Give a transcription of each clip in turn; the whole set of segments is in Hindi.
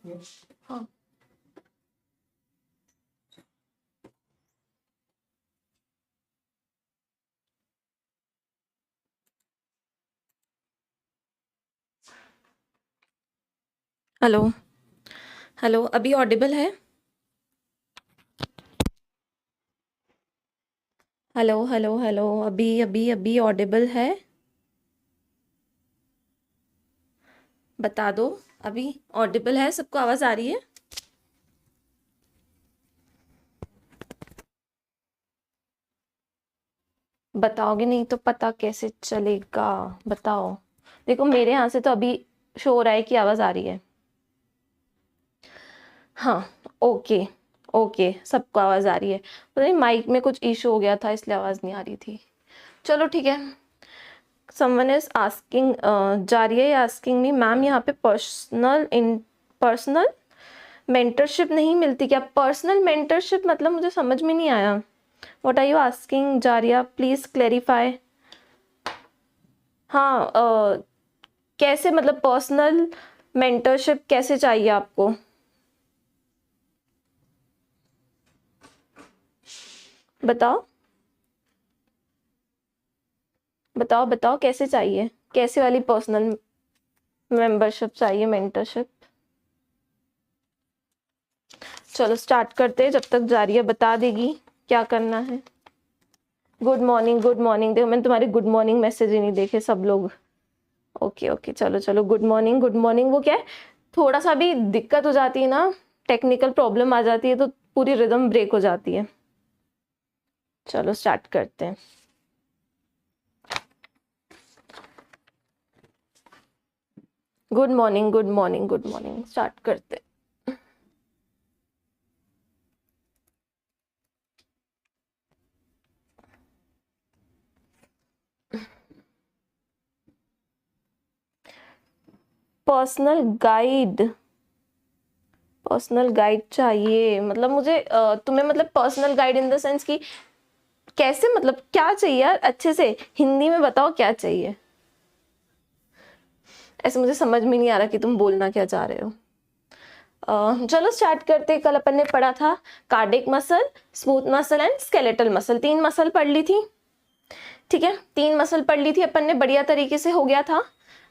हाँ हेलो हेलो, अभी ऑडिबल है? हेलो हेलो हेलो, अभी अभी अभी ऑडिबल है? बता दो, अभी ऑडिबल है? सबको आवाज आ रही है? बताओगे नहीं तो पता कैसे चलेगा? बताओ। देखो मेरे यहाँ से तो अभी शो हो रहा है कि आवाज आ रही है। हाँ, ओके ओके, सबको आवाज आ रही है। पता नहीं माइक में कुछ इशू हो गया था इसलिए आवाज नहीं आ रही थी। चलो ठीक है। Someone is asking, Zaria asking me, ma'am यहाँ पे पर्सनल मेंटरशिप नहीं मिलती क्या? पर्सनल मेंटरशिप मतलब मुझे समझ में नहीं आया। What are you asking Zaria, please clarify. हाँ, कैसे मतलब पर्सनल मेंटरशिप कैसे चाहिए आपको? बताओ बताओ बताओ, कैसे चाहिए? कैसे वाली पर्सनल मेंबरशिप चाहिए, मेंटरशिप? चलो स्टार्ट करते हैं, जब तक जारिया बता देगी क्या करना है। गुड मॉर्निंग गुड मॉर्निंग, देखो मैंने तुम्हारे गुड मॉर्निंग मैसेज ही नहीं देखे सब लोग। ओके ओके, चलो चलो, गुड मॉर्निंग गुड मॉर्निंग। वो क्या है, थोड़ा सा भी दिक्कत हो जाती है ना, टेक्निकल प्रॉब्लम आ जाती है तो पूरी रिदम ब्रेक हो जाती है। चलो स्टार्ट करते हैं। Good morning good morning good morning, start करते हैं। पर्सनल गाइड, पर्सनल गाइड चाहिए मतलब मुझे, तुम्हें मतलब personal guide in the sense कि कैसे, मतलब क्या चाहिए यार? अच्छे से हिंदी में बताओ क्या चाहिए। ऐसे मुझे समझ में नहीं आ रहा कि तुम बोलना क्या चाह रहे हो। चलो स्टार्ट करते। कल अपन ने पढ़ा था cardiac muscle, smooth muscle and skeletal muscle, 3 muscle पढ़ ली थी। ठीक है, 3 मसल पढ़ ली थी अपन ने, बढ़िया तरीके से हो गया था।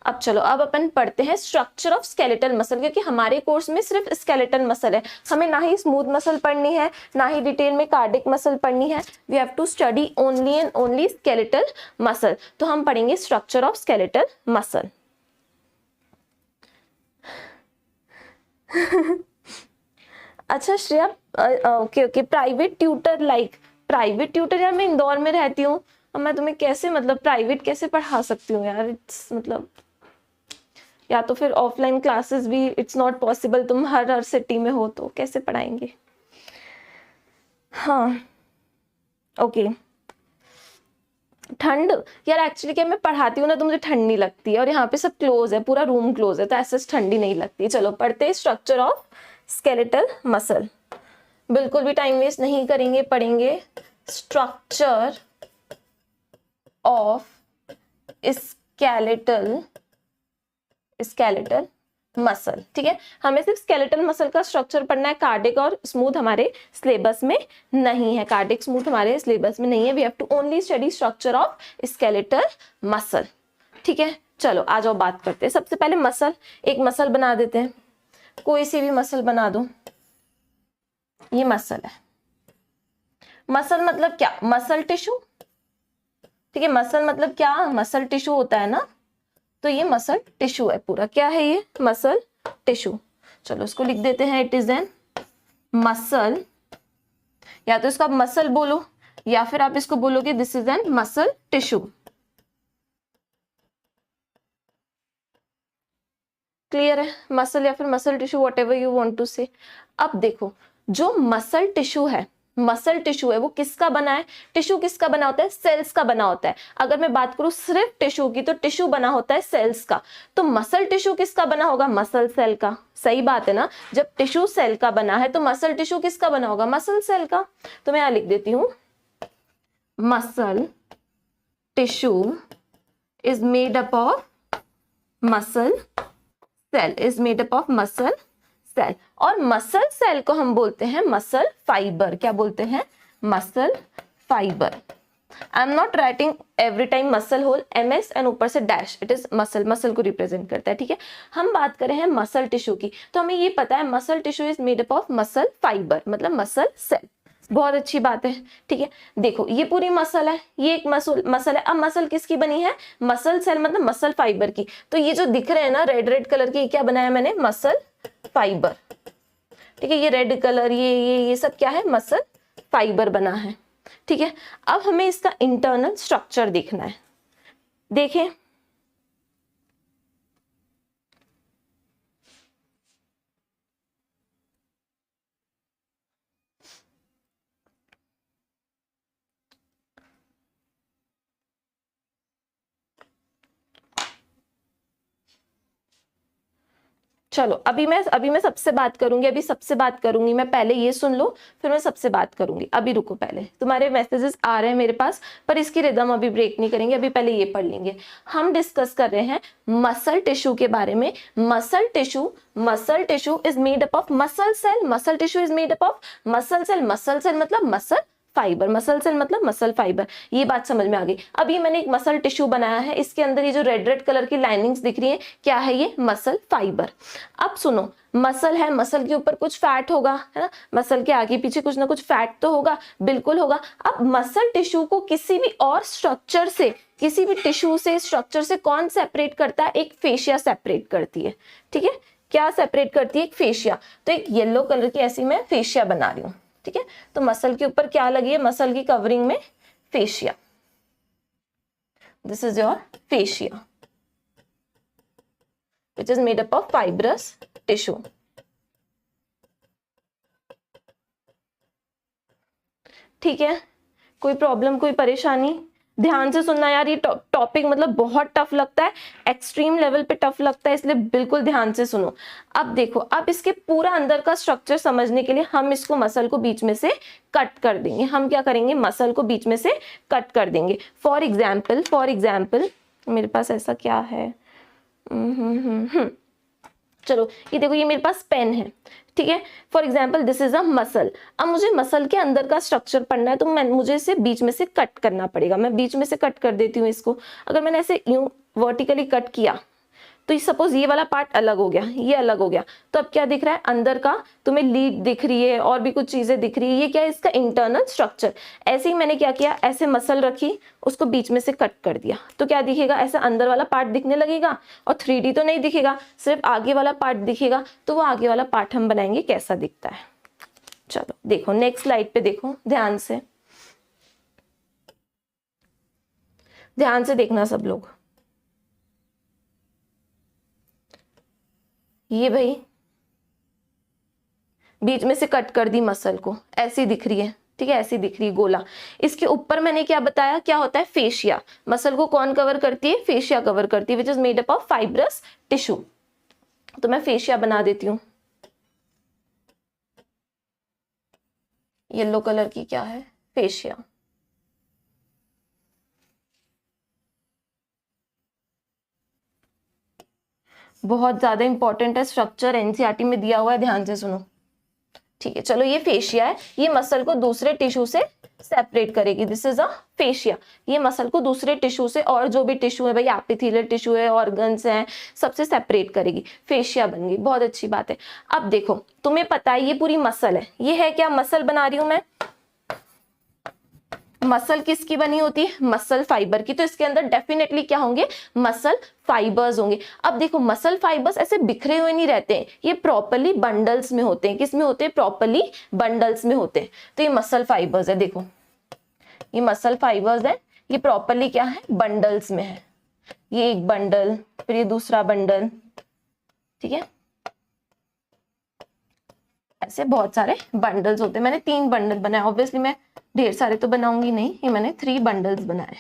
अब चलो, अब अपन पढ़ते हैं स्ट्रक्चर ऑफ स्केलेटल मसल, क्योंकि हमारे कोर्स में सिर्फ स्केलेटल मसल है, हमें ना ही स्मूथ मसल पढ़नी है ना ही डिटेल में कार्डिक मसल पढ़नी है। We have to study only and only skeletal muscle. तो हम पढ़ेंगे स्ट्रक्चर ऑफ स्केलेटल मसल। अच्छा Shreya, okay okay, private tutor like, private tutor यार, मैं इंदौर में रहती हूँ, अब मैं तुम्हें कैसे मतलब प्राइवेट कैसे पढ़ा सकती हूँ यार? इट्स मतलब, या तो फिर ऑफलाइन क्लासेस भी इट्स नॉट पॉसिबल, तुम हर सिटी में हो तो कैसे पढ़ाएंगे? हाँ ओके। ठंड यार, एक्चुअली क्या, मैं पढ़ाती हूँ ना तो मुझे ठंड नहीं लगती है, और यहाँ पे सब क्लोज है, पूरा रूम क्लोज है, तो ऐसे ठंडी नहीं लगती। चलो पढ़ते हैं स्ट्रक्चर ऑफ स्केलेटल मसल। बिल्कुल भी टाइम वेस्ट नहीं करेंगे, पढ़ेंगे structure of skeletal skeletal muscle. ठीक है, हमें सिर्फ स्केलेटल मसल का स्ट्रक्चर पढ़ना है, कार्डिक और स्मूथ हमारे सिलेबस में नहीं है, कार्डिक स्मूथ हमारे सिलेबस में नहीं है। We have to only study structure of skeletal muscle. ठीक है, चलो आ जाओ बात करते हैं। सबसे पहले मसल, एक मसल बना देते हैं, कोई सी भी मसल बना दो। ये मसल है। मसल मतलब क्या? Muscle tissue. ठीक है, मसल मतलब क्या? मसल टिश्यू होता है ना, तो ये मसल टिश्यू है पूरा। क्या है ये? Muscle tissue. चलो इसको लिख देते हैं, इट इज एन मसल, या तो इसको आप मसल बोलो या फिर आप इसको बोलोगे this is an muscle tissue. Clear है? मसल या फिर muscle tissue, whatever you want to say. अब देखो, जो मसल टिश्यू है, मसल टिश्यू है वो किसका बना है? टिश्यू किसका बना होता है? सेल्स का बना होता है। अगर मैं बात करूं सिर्फ टिश्यू की, तो टिश्यू बना होता है सेल्स का। तो मसल टिश्यू किसका बना होगा? मसल सेल का। सही बात है ना, जब टिश्यू सेल का बना है तो मसल टिश्यू किसका बना होगा? मसल सेल का। तो मैं यहां लिख देती हूं, muscle tissue is made up of muscle cell, is made up of muscle cell, और मसल सेल को हम बोलते हैं मसल फाइबर। क्या बोलते हैं? Muscle fibre. I am not writing every time muscle whole, MS and ऊपर से dash, it is muscle, muscle को रिप्रेजेंट करता है। ठीक है, हम बात कर रहे हैं मसल टिश्यू की, तो हमें ये पता है muscle tissue is made up of muscle fibre, मतलब मसल सेल। बहुत अच्छी बात है। ठीक है, देखो ये पूरी मसल है, ये एक मसल है। अब मसल किसकी बनी है? मसल सेल, मतलब मसल फाइबर की। तो ये जो दिख रहे हैं ना रेड रेड कलर के, क्या बनाया मैंने? Muscle fibre. ठीक है, ये रेड कलर, ये सब क्या है? मसल फाइबर बना है। ठीक है, अब हमें इसका इंटरनल स्ट्रक्चर देखना है। देखें, चलो अभी मैं सबसे बात करूंगी, अभी सबसे बात करूंगी मैं, पहले ये सुन लो फिर मैं सबसे बात करूंगी। अभी रुको, पहले तुम्हारे मैसेजेस आ रहे हैं मेरे पास, पर इसकी रिदम अभी ब्रेक नहीं करेंगे, अभी पहले ये पढ़ लेंगे। हम डिस्कस कर रहे हैं मसल टिश्यू के बारे में। Muscle tissue is made up of muscle cell, muscle tissue is made up of muscle cell, muscle cell मतलब मसल फाइबर, मसल सेल मतलब मसल फाइबर। ये बात समझ में आ गई। अभी मैंने एक मसल टिश्यू बनाया है, इसके अंदर ये जो रेड रेड कलर की लाइनिंग्स दिख रही है, क्या है ये? Muscle fibre. अब सुनो, मसल है, मसल के ऊपर कुछ फैट होगा, है ना? मसल के आगे पीछे कुछ ना कुछ फैट तो होगा, बिल्कुल होगा। अब मसल टिश्यू को किसी भी और स्ट्रक्चर से, किसी भी टिश्यू से, स्ट्रक्चर से कौन सेपरेट करता है? एक फेशिया सेपरेट करती है। ठीक है, क्या सेपरेट करती है? एक फेशिया। तो एक येलो कलर की ऐसी मैं फेशिया बना रही हूँ। ठीक है, तो मसल के ऊपर क्या लगी है? मसल की कवरिंग में fascia. This is your fascia which is made up of fibrous tissue. ठीक है, कोई प्रॉब्लम, कोई परेशानी? ध्यान से सुनना यार, ये टॉपिक मतलब बहुत टफ लगता है, एक्सट्रीम लेवल पे टफ लगता है, इसलिए बिल्कुल ध्यान से सुनो। अब देखो, अब इसके पूरा अंदर का स्ट्रक्चर समझने के लिए हम इसको मसल को बीच में से कट कर देंगे। हम क्या करेंगे? मसल को बीच में से कट कर देंगे। फॉर एग्जाम्पल मेरे पास ऐसा क्या है, चलो ये देखो, ये मेरे पास पेन है। ठीक है, for example this is a muscle. अब मुझे मसल के अंदर का स्ट्रक्चर पढ़ना है, तो मुझे इसे बीच में से कट करना पड़ेगा। मैं बीच में से कट कर देती हूँ इसको। अगर मैंने ऐसे यूं वर्टिकली कट किया, तो सपोज ये वाला पार्ट अलग हो गया, ये अलग हो गया, तो अब क्या दिख रहा है? अंदर का तुम्हें लीड दिख रही है और भी कुछ चीजें दिख रही है। ये क्या है? इसका इंटरनल स्ट्रक्चर। ऐसे ही मैंने क्या किया, ऐसे मसल रखी, उसको बीच में से कट कर दिया, तो क्या दिखेगा? ऐसा अंदर वाला पार्ट दिखने लगेगा, और 3D तो नहीं दिखेगा, सिर्फ आगे वाला पार्ट दिखेगा। तो वो आगे वाला पार्ट हम बनाएंगे कैसा दिखता है। चलो देखो, नेक्स्ट स्लाइड पे देखो, ध्यान से देखना सब लोग। ये भाई बीच में से कट कर दी मसल को, ऐसी दिख रही है। ठीक है, ऐसी दिख रही है गोला। इसके ऊपर मैंने क्या बताया, क्या होता है? फेशिया। मसल को कौन कवर करती है? फेशिया कवर करती है, which is made up of fibrous tissue. तो मैं फेशिया बना देती हूँ। येलो कलर की क्या है? फेशिया। बहुत ज्यादा इंपॉर्टेंट है स्ट्रक्चर, एनसीईआरटी में दिया हुआ है, ध्यान से सुनो। ठीक है, चलो ये फेशिया है, ये मसल को दूसरे टिश्यू से सेपरेट करेगी। This is a fascia. ये मसल को दूसरे टिश्यू से, और जो भी टिश्यू है भाई, एपिथेलियल टिश्यू है, ऑर्गन्स हैं, सबसे सेपरेट करेगी, फेशिया बन गई। बहुत अच्छी बात है। अब देखो, तुम्हें पता है ये पूरी मसल है, ये है क्या? मसल बना रही हूं मैं। मसल किसकी बनी होती है? मसल फाइबर की। तो इसके अंदर डेफिनेटली क्या होंगे? मसल फाइबर्स होंगे। अब देखो, मसल फाइबर्स ऐसे बिखरे हुए नहीं रहते हैं, ये प्रॉपर्ली बंडल्स में होते हैं। किस में होते हैं? प्रॉपर्ली बंडल्स में होते हैं। तो ये मसल फाइबर्स है, देखो ये मसल फाइबर्स है, ये प्रॉपर्ली क्या है? बंडल्स में है। ये एक बंडल, फिर ये दूसरा बंडल। ठीक है, ऐसे बहुत सारे बंडल्स होते हैं। मैंने 3 बंडल बनाए, ऑब्वियसली मैं ढेर सारे तो बनाऊंगी नहीं, ये मैंने 3 बंडल्स बनाए।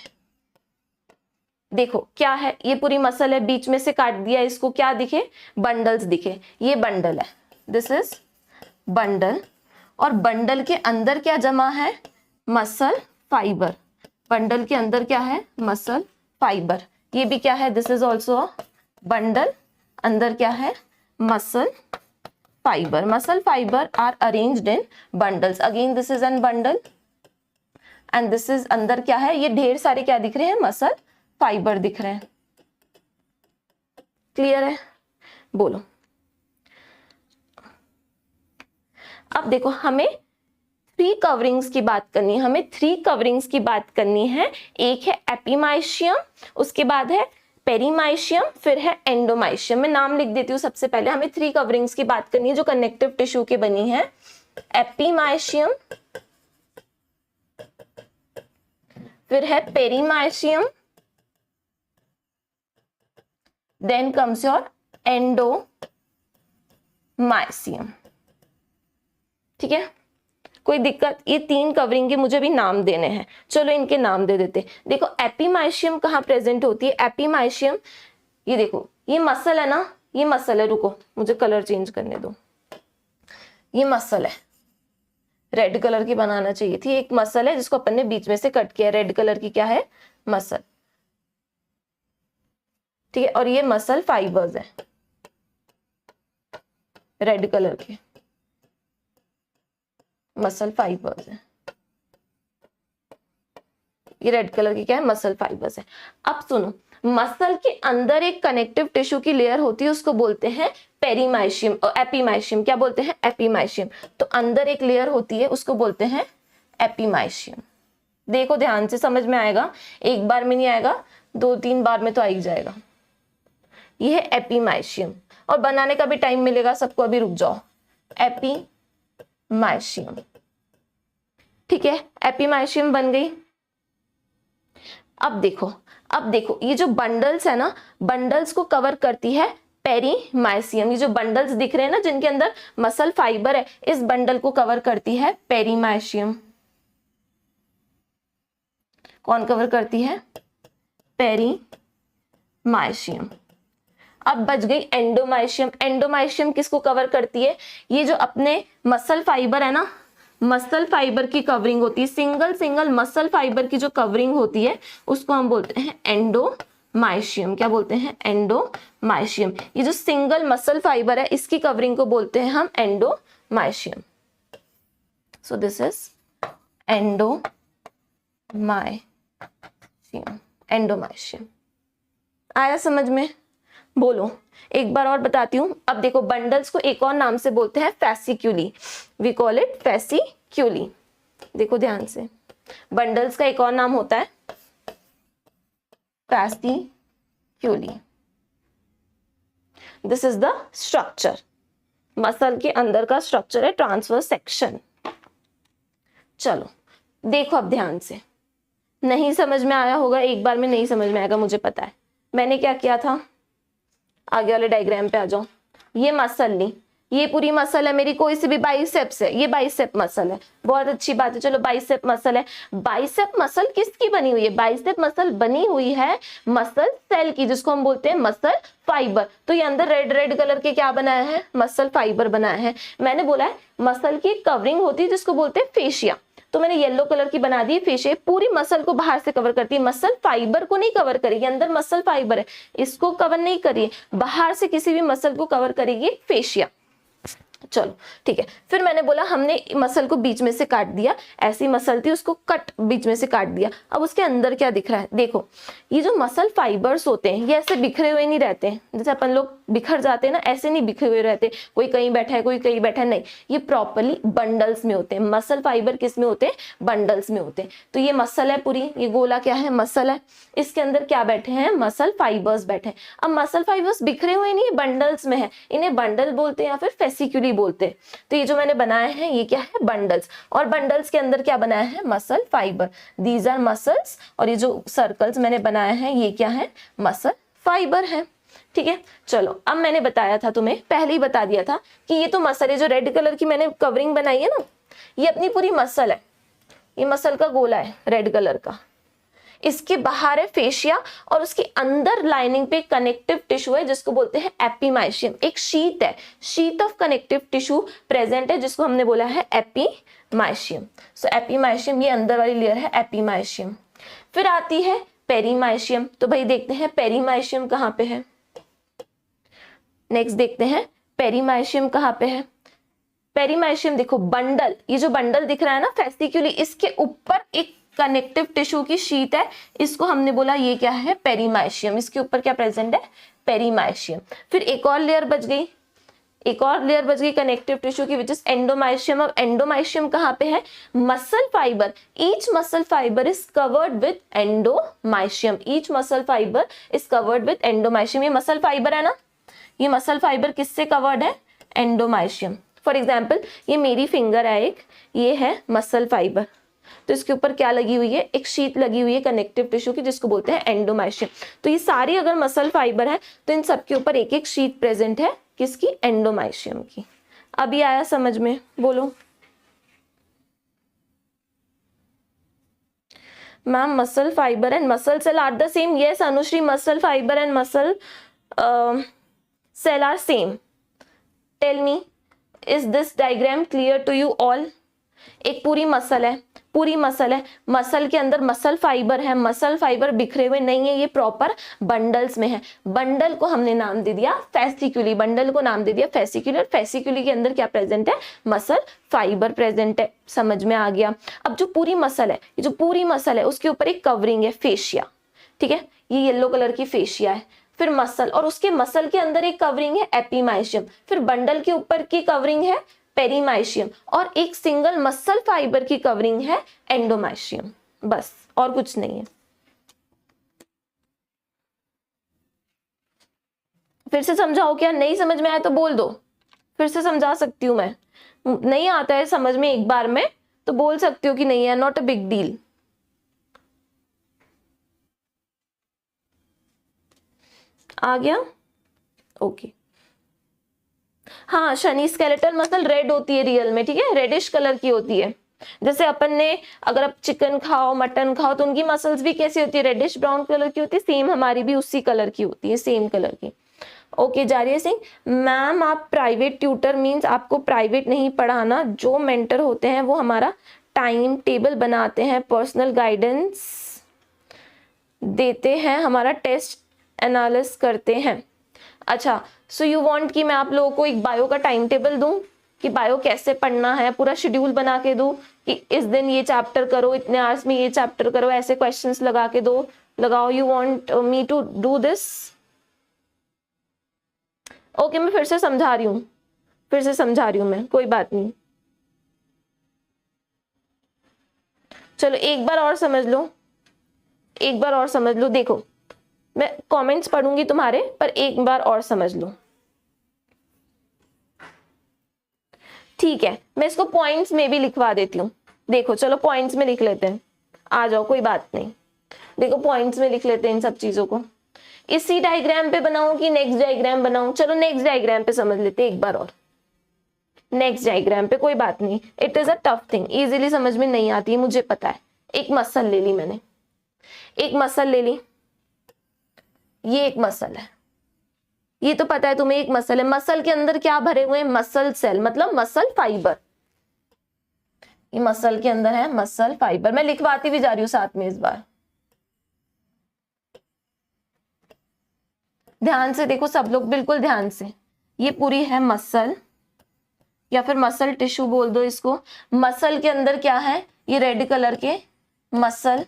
देखो क्या है, ये पूरी मसल है, बीच में से काट दिया इसको, क्या दिखे? बंडल्स दिखे। ये बंडल है, दिस इज बंडल। और बंडल के अंदर क्या जमा है? Muscle fibre. बंडल के अंदर क्या है? Muscle fibre. ये भी क्या है? दिस इज ऑल्सो बंडल, अंदर क्या है? Muscle fibre, muscle fibre are arranged in bundles, again this is an bundle and this is, अंदर क्या है, ये ढेर सारे क्या दिख रहे हैं, मसल फाइबर दिख रहे हैं। क्लियर है, बोलो। अब देखो हमें थ्री कवरिंग्स की बात करनी है, हमें थ्री कवरिंग्स की बात करनी है। एक है एपीमाइशियम, उसके बाद है पेरीमाइशियम, फिर है एंडोमाइशियम। मैं नाम लिख देती हूँ सबसे पहले। हमें थ्री कवरिंग्स की बात करनी है जो कनेक्टिव टिश्यू की बनी है। एपीमाइशियम, फिर है पेरीमाइशियम, देन कम्स योर एंडोमाइशियम। ठीक है, कोई दिक्कत? ये तीन कवरिंग के मुझे भी नाम देने हैं, चलो इनके नाम दे देते। देखो एपीमाइशियम कहाँ प्रेजेंट होती है? एपीमाइशियम, ये देखो ये मसल है ना, ये मसल है, रुको मुझे कलर चेंज करने दो। ये मसल है, रेड कलर की बनाना चाहिए थी। एक मसल है जिसको अपन ने बीच में से कट किया, रेड कलर की क्या है, मसल। ठीक है, और ये मसल फाइबर्स है रेड कलर के, मसल फाइबर्स है। ये रेड कलर की क्या है, मसल फाइबर्स है। अब सुनो, मसल के अंदर एक कनेक्टिव टिश्यू की लेयर होती है, उसको बोलते हैं पेरीमाइशियम और एपीमाइशियम। क्या बोलते हैं? एपीमाइशियम। तो अंदर एक लेयर होती है, उसको बोलते हैं एपीमाइशियम। देखो ध्यान से, समझ में आएगा, एक बार में नहीं आएगा, दो तीन बार में तो आ ही जाएगा। ये है एपीमाइशियम, और बनाने का भी टाइम मिलेगा सबको, अभी रुक जाओ। एपीमाइशियम, ठीक है, एपीमाइशियम बन गई। अब देखो, अब देखो ये जो बंडल्स है ना, बंडल्स को कवर करती है पेरीमाइशियम। ये जो बंडल्स दिख रहे हैं ना जिनके अंदर मसल फाइबर है, इस बंडल को कवर करती है पेरीमाइशियम। कौन कवर करती है? पेरीमाइशियम। अब बच गई एंडोमाइशियम। एंडोमाइशियम किसको कवर करती है? ये जो अपने मसल फाइबर है ना, मसल फाइबर की कवरिंग होती है, सिंगल सिंगल मसल फाइबर की जो कवरिंग होती है उसको हम बोलते हैं एंडोमाइशियम। क्या बोलते हैं? एंडोमाइशियम। ये जो सिंगल मसल फाइबर है इसकी कवरिंग को बोलते हैं हम एंडोमाइशियम। So this is एंडोमाइशियम। एंडोमाइशियम आया समझ में? बोलो, एक बार और बताती हूँ। अब देखो बंडल्स को एक और नाम से बोलते हैं फैसिक्यूली, वी कॉल इट फैसिक्यूली। देखो ध्यान से, बंडल्स का एक और नाम होता है fasciculi. This is the structure, muscle के अंदर का स्ट्रक्चर है, ट्रांसवर्स सेक्शन। चलो देखो अब ध्यान से, नहीं समझ में आया होगा, एक बार में नहीं समझ में आएगा मुझे पता है। मैंने क्या किया था, आगे वाले डायग्राम पे आ जाओ। ये मसल ली, ये पूरी मसल है मेरी, कोई सी भी बाइसेप्स है, ये बाइसेप मसल है, बहुत अच्छी बात है। चलो बाइसेप मसल है, बाइसेप मसल किसकी बनी हुई है? बाइसेप मसल बनी हुई है मसल सेल की, जिसको हम बोलते हैं मसल फाइबर। तो ये अंदर रेड रेड कलर के क्या बनाया है? मसल फाइबर बनाया है। मैंने बोला है मसल की कवरिंग होती है जिसको बोलते हैं फेशिया, तो मैंने येलो कलर की बना दी फेशिया, पूरी मसल को बाहर से कवर करती है, मसल फाइबर को नहीं कवर करेगी। अंदर मसल फाइबर है, इसको कवर नहीं करिए, बाहर से किसी भी मसल को कवर करेगी फेशिया। चलो ठीक है, फिर मैंने बोला हमने मसल को बीच में से काट दिया, ऐसी मसल थी उसको कट बीच में से काट दिया। अब उसके अंदर क्या दिख रहा है? देखो ये जो मसल फाइबर्स होते हैं ये ऐसे बिखरे हुए नहीं रहते हैं, जैसे अपन लोग बिखर जाते हैं ना, ऐसे नहीं बिखरे हुए रहते, कोई कहीं बैठा है कोई कहीं बैठा है, नहीं, ये प्रॉपरली बंडल्स में होते हैं। मसल फाइबर किस में होते हैं? बंडल्स में होते हैं। तो ये मसल है पूरी, ये गोला क्या है? मसल है, इसके अंदर क्या बैठे हैं? मसल फाइबर्स बैठे हैं। अब मसल फाइबर्स बिखरे हुए नहीं, बंडल्स में है, इन्हें बंडल बोलते हैं या फिर फेसिक्यूली बोलते हैं। तो ये जो मैंने बनाया है ये क्या है? बंडल्स। और बंडल्स के अंदर क्या बनाया है? Muscle fibre, these our muscles. और ये जो सर्कल्स मैंने बनाया है ये क्या है? मसल फाइबर है। ठीक है, चलो अब मैंने बताया था तुम्हें, पहले ही बता दिया था कि ये तो मसल है, जो रेड कलर की मैंने कवरिंग बनाई है ना, ये अपनी पूरी मसल है, ये मसल का गोला है रेड कलर का, इसके बाहर है फेशिया और उसके अंदर लाइनिंग पे कनेक्टिव टिश्यू है जिसको बोलते हैं एपीमाइशियम। एक शीट है, sheet of connective tissue present है जिसको हमने बोला है एपीमाइशियम। सो एपीमाइशियम ये अंदर वाली लेयर है एपीमाइशियम। फिर आती है पेरीमाइशियम। तो भाई देखते हैं पेरीमाइशियम कहाँ पे है। नेक्स्ट देखते हैं पेरीमाइशियम कहाँ पे है। पेरीमाइशियम देखो बंडल, ये जो बंडल दिख रहा है ना फेसिक्यूली, इसके ऊपर एक कनेक्टिव टिश्यू की शीट है, इसको हमने बोला ये क्या है, पेरीमाइशियम। इसके ऊपर क्या प्रेजेंट है, पेरीमाइशियम। फिर एक और लेयर बच गई, एक और लेयर बच गई कनेक्टिव टिश्यू की, विच इज एंडोमाइशियम। अब एंडोमाइशियम कहाँ पे है, muscle fibre, each muscle fibre is covered with endomysium, each muscle fibre is covered with endomysium. ये मसल फाइबर है ना, ये मसल फाइबर किससे कवर्ड है, एंडोमाइशियम। फॉर एग्जाम्पल ये मेरी फिंगर है एक, ये है मसल फाइबर, तो इसके ऊपर क्या लगी हुई है, एक शीट लगी हुई है कनेक्टिव टिश्यू की, जिसको बोलते हैं एंडोमाइशियम। तो ये सारी अगर मसल फाइबर है तो इन सब के ऊपर एक एक शीट प्रेजेंट है, किसकी, एंडोमाइशियम की। अभी आया समझ में, बोलो ma'am muscle fibre and muscle cell are the same. Yes Anushree, muscle fibre and muscle cell are same. Tell me, is this diagram clear to you all. एक पूरी मसल है, पूरी मसल है, मसल के अंदर मसल फाइबर है, मसल फाइबर बिखरे हुए नहीं है, ये प्रॉपर बंडल्स में है। बंडल को हमने नाम दे दिया फेसिक्यूली, बंडल को नाम दे दिया फेसिक्यूली, और फेसिक्यूली के अंदर क्या प्रेजेंट है, मसल फाइबर प्रेजेंट है। समझ में आ गया। अब जो पूरी मसल है, ये जो पूरी मसल है उसके ऊपर एक कवरिंग है, फेशिया, ठीक है, ये येलो कलर की फेशिया है। फिर मसल, और उसके मसल के अंदर एक कवरिंग है एपीमाइशियम। फिर बंडल के ऊपर की कवरिंग है पेरीमाइशियम, और एक सिंगल मसल फाइबर की कवरिंग है एंडोमाइशियम, बस और कुछ नहीं है। फिर से समझाओ, क्या नहीं समझ में आया तो बोल दो, फिर से समझा सकती हूँ मैं। नहीं आता है समझ में एक बार में तो बोल सकती हो कि नहीं है, नॉट अ बिग डील। आ गया, ओके। हाँ, शनि स्केलेटल मसल रेड होती है रियल में, ठीक है, रेडिश कलर की होती है। जैसे अपन ने, अगर आप चिकन खाओ, मटन खाओ, तो उनकी मसल्स भी कैसी होती है, रेडिश ब्राउन कलर की होती है। सेम हमारी भी उसी कलर की होती है, सेम कलर की। ओके, जारिया सिंह मैम, आप प्राइवेट ट्यूटर मींस आपको प्राइवेट नहीं पढ़ाना, जो मेंटर होते हैं वो हमारा टाइम टेबल बनाते हैं, पर्सनल गाइडेंस देते हैं, हमारा टेस्ट एनालिसिस करते हैं। अच्छा, सो यू वांट कि मैं आप लोगों को एक बायो का टाइम टेबल दूं, कि बायो कैसे पढ़ना है, पूरा शेड्यूल बना के दूं कि इस दिन ये चैप्टर करो, इतने आवर्स में ये चैप्टर करो, ऐसे क्वेश्चंस लगा के दो, लगाओ। You want me to do this? Okay, मैं फिर से समझा रही हूँ, फिर से समझा रही हूँ मैं, कोई बात नहीं। चलो एक बार और समझ लो, एक बार और समझ लो। देखो मैं कमेंट्स पढ़ूंगी तुम्हारे, पर एक बार और समझ लो, ठीक है। मैं इसको पॉइंट्स में भी लिखवा देती हूँ। देखो चलो पॉइंट्स में लिख लेते हैं, आ जाओ, कोई बात नहीं। देखो पॉइंट्स में लिख लेते हैं इन सब चीजों को। इसी डायग्राम पे बनाऊं कि नेक्स्ट डायग्राम बनाऊं? चलो नेक्स्ट डायग्राम पे समझ लेते हैं एक बार और। नेक्स्ट डायग्राम पे, कोई बात नहीं, it is a tough thing, easily समझ में नहीं आती है, मुझे पता है। एक मसल ले ली मैंने, एक मसल ले ली, ये एक मसल है, ये तो पता है तुम्हें, एक मसल है। मसल के अंदर क्या भरे हुए हैं, मसल सेल, मतलब मसल फाइबर। ये मसल के अंदर है मसल फाइबर। मैं लिखवाती भी जा रही हूं साथ में इस बार, ध्यान से देखो सब लोग, बिल्कुल ध्यान से। ये पूरी है मसल, या फिर मसल टिश्यू बोल दो इसको। मसल के अंदर क्या है, ये रेड कलर के मसल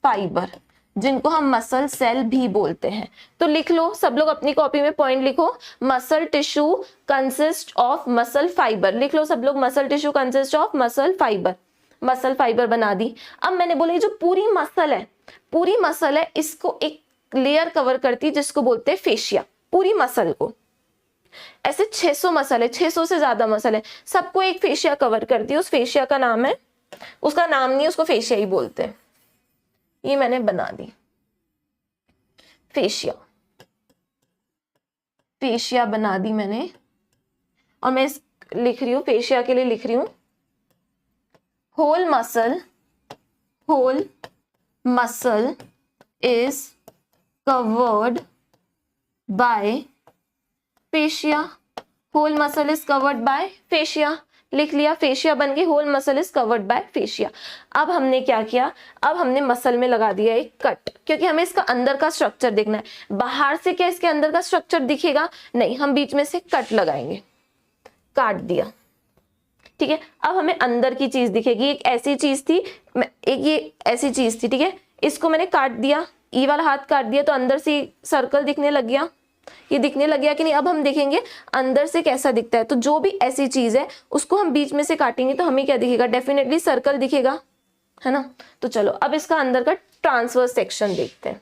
फाइबर, जिनको हम मसल सेल भी बोलते हैं। तो लिख लो सब लोग, अपनी कॉपी में पॉइंट लिखो, muscle tissue consist of muscle fibre. लिख लो सब लोग, muscle tissue consist of muscle fibre. Muscle fibre बना दी। अब मैंने बोला ये जो पूरी मसल है, पूरी मसल है, इसको एक लेयर कवर करती है जिसको बोलते हैं फेशिया। पूरी मसल को, ऐसे 600 मसल है, 600 से ज्यादा मसल है, सबको एक फेशिया कवर करती है। उस फेशिया का नाम है, उसका नाम नहीं, उसको फेशिया ही बोलते हैं। ये मैंने बना दी फेशिया, फेशिया बना दी मैंने। और मैं लिख रही हूं, फेशिया के लिए लिख रही हूं, whole muscle is covered by fascia. Whole muscle is covered by fascia, लिख लिया, फेशिया बन गई, whole muscle is covered by fascia. अब हमने क्या किया, अब हमने मसल में लगा दिया एक कट, क्योंकि हमें इसका अंदर का स्ट्रक्चर देखना है। बाहर से क्या इसके अंदर का स्ट्रक्चर दिखेगा? नहीं, हम बीच में से कट लगाएंगे। काट दिया, ठीक है। अब हमें अंदर की चीज दिखेगी, एक ऐसी चीज थी, एक ये ऐसी चीज थी, ठीक है, इसको मैंने काट दिया, ई वाला हाथ काट दिया तो अंदर से सर्कल दिखने लग गया, ये दिखने लग गया कि नहीं। अब हम देखेंगे अंदर से कैसा दिखता है। तो जो भी ऐसी चीज है उसको हम बीच में से काटेंगे तो हमें क्या दिखेगा, डेफिनेटली सर्कल दिखेगा, है ना। तो चलो अब इसका अंदर का ट्रांसवर्स सेक्शन देखते हैं।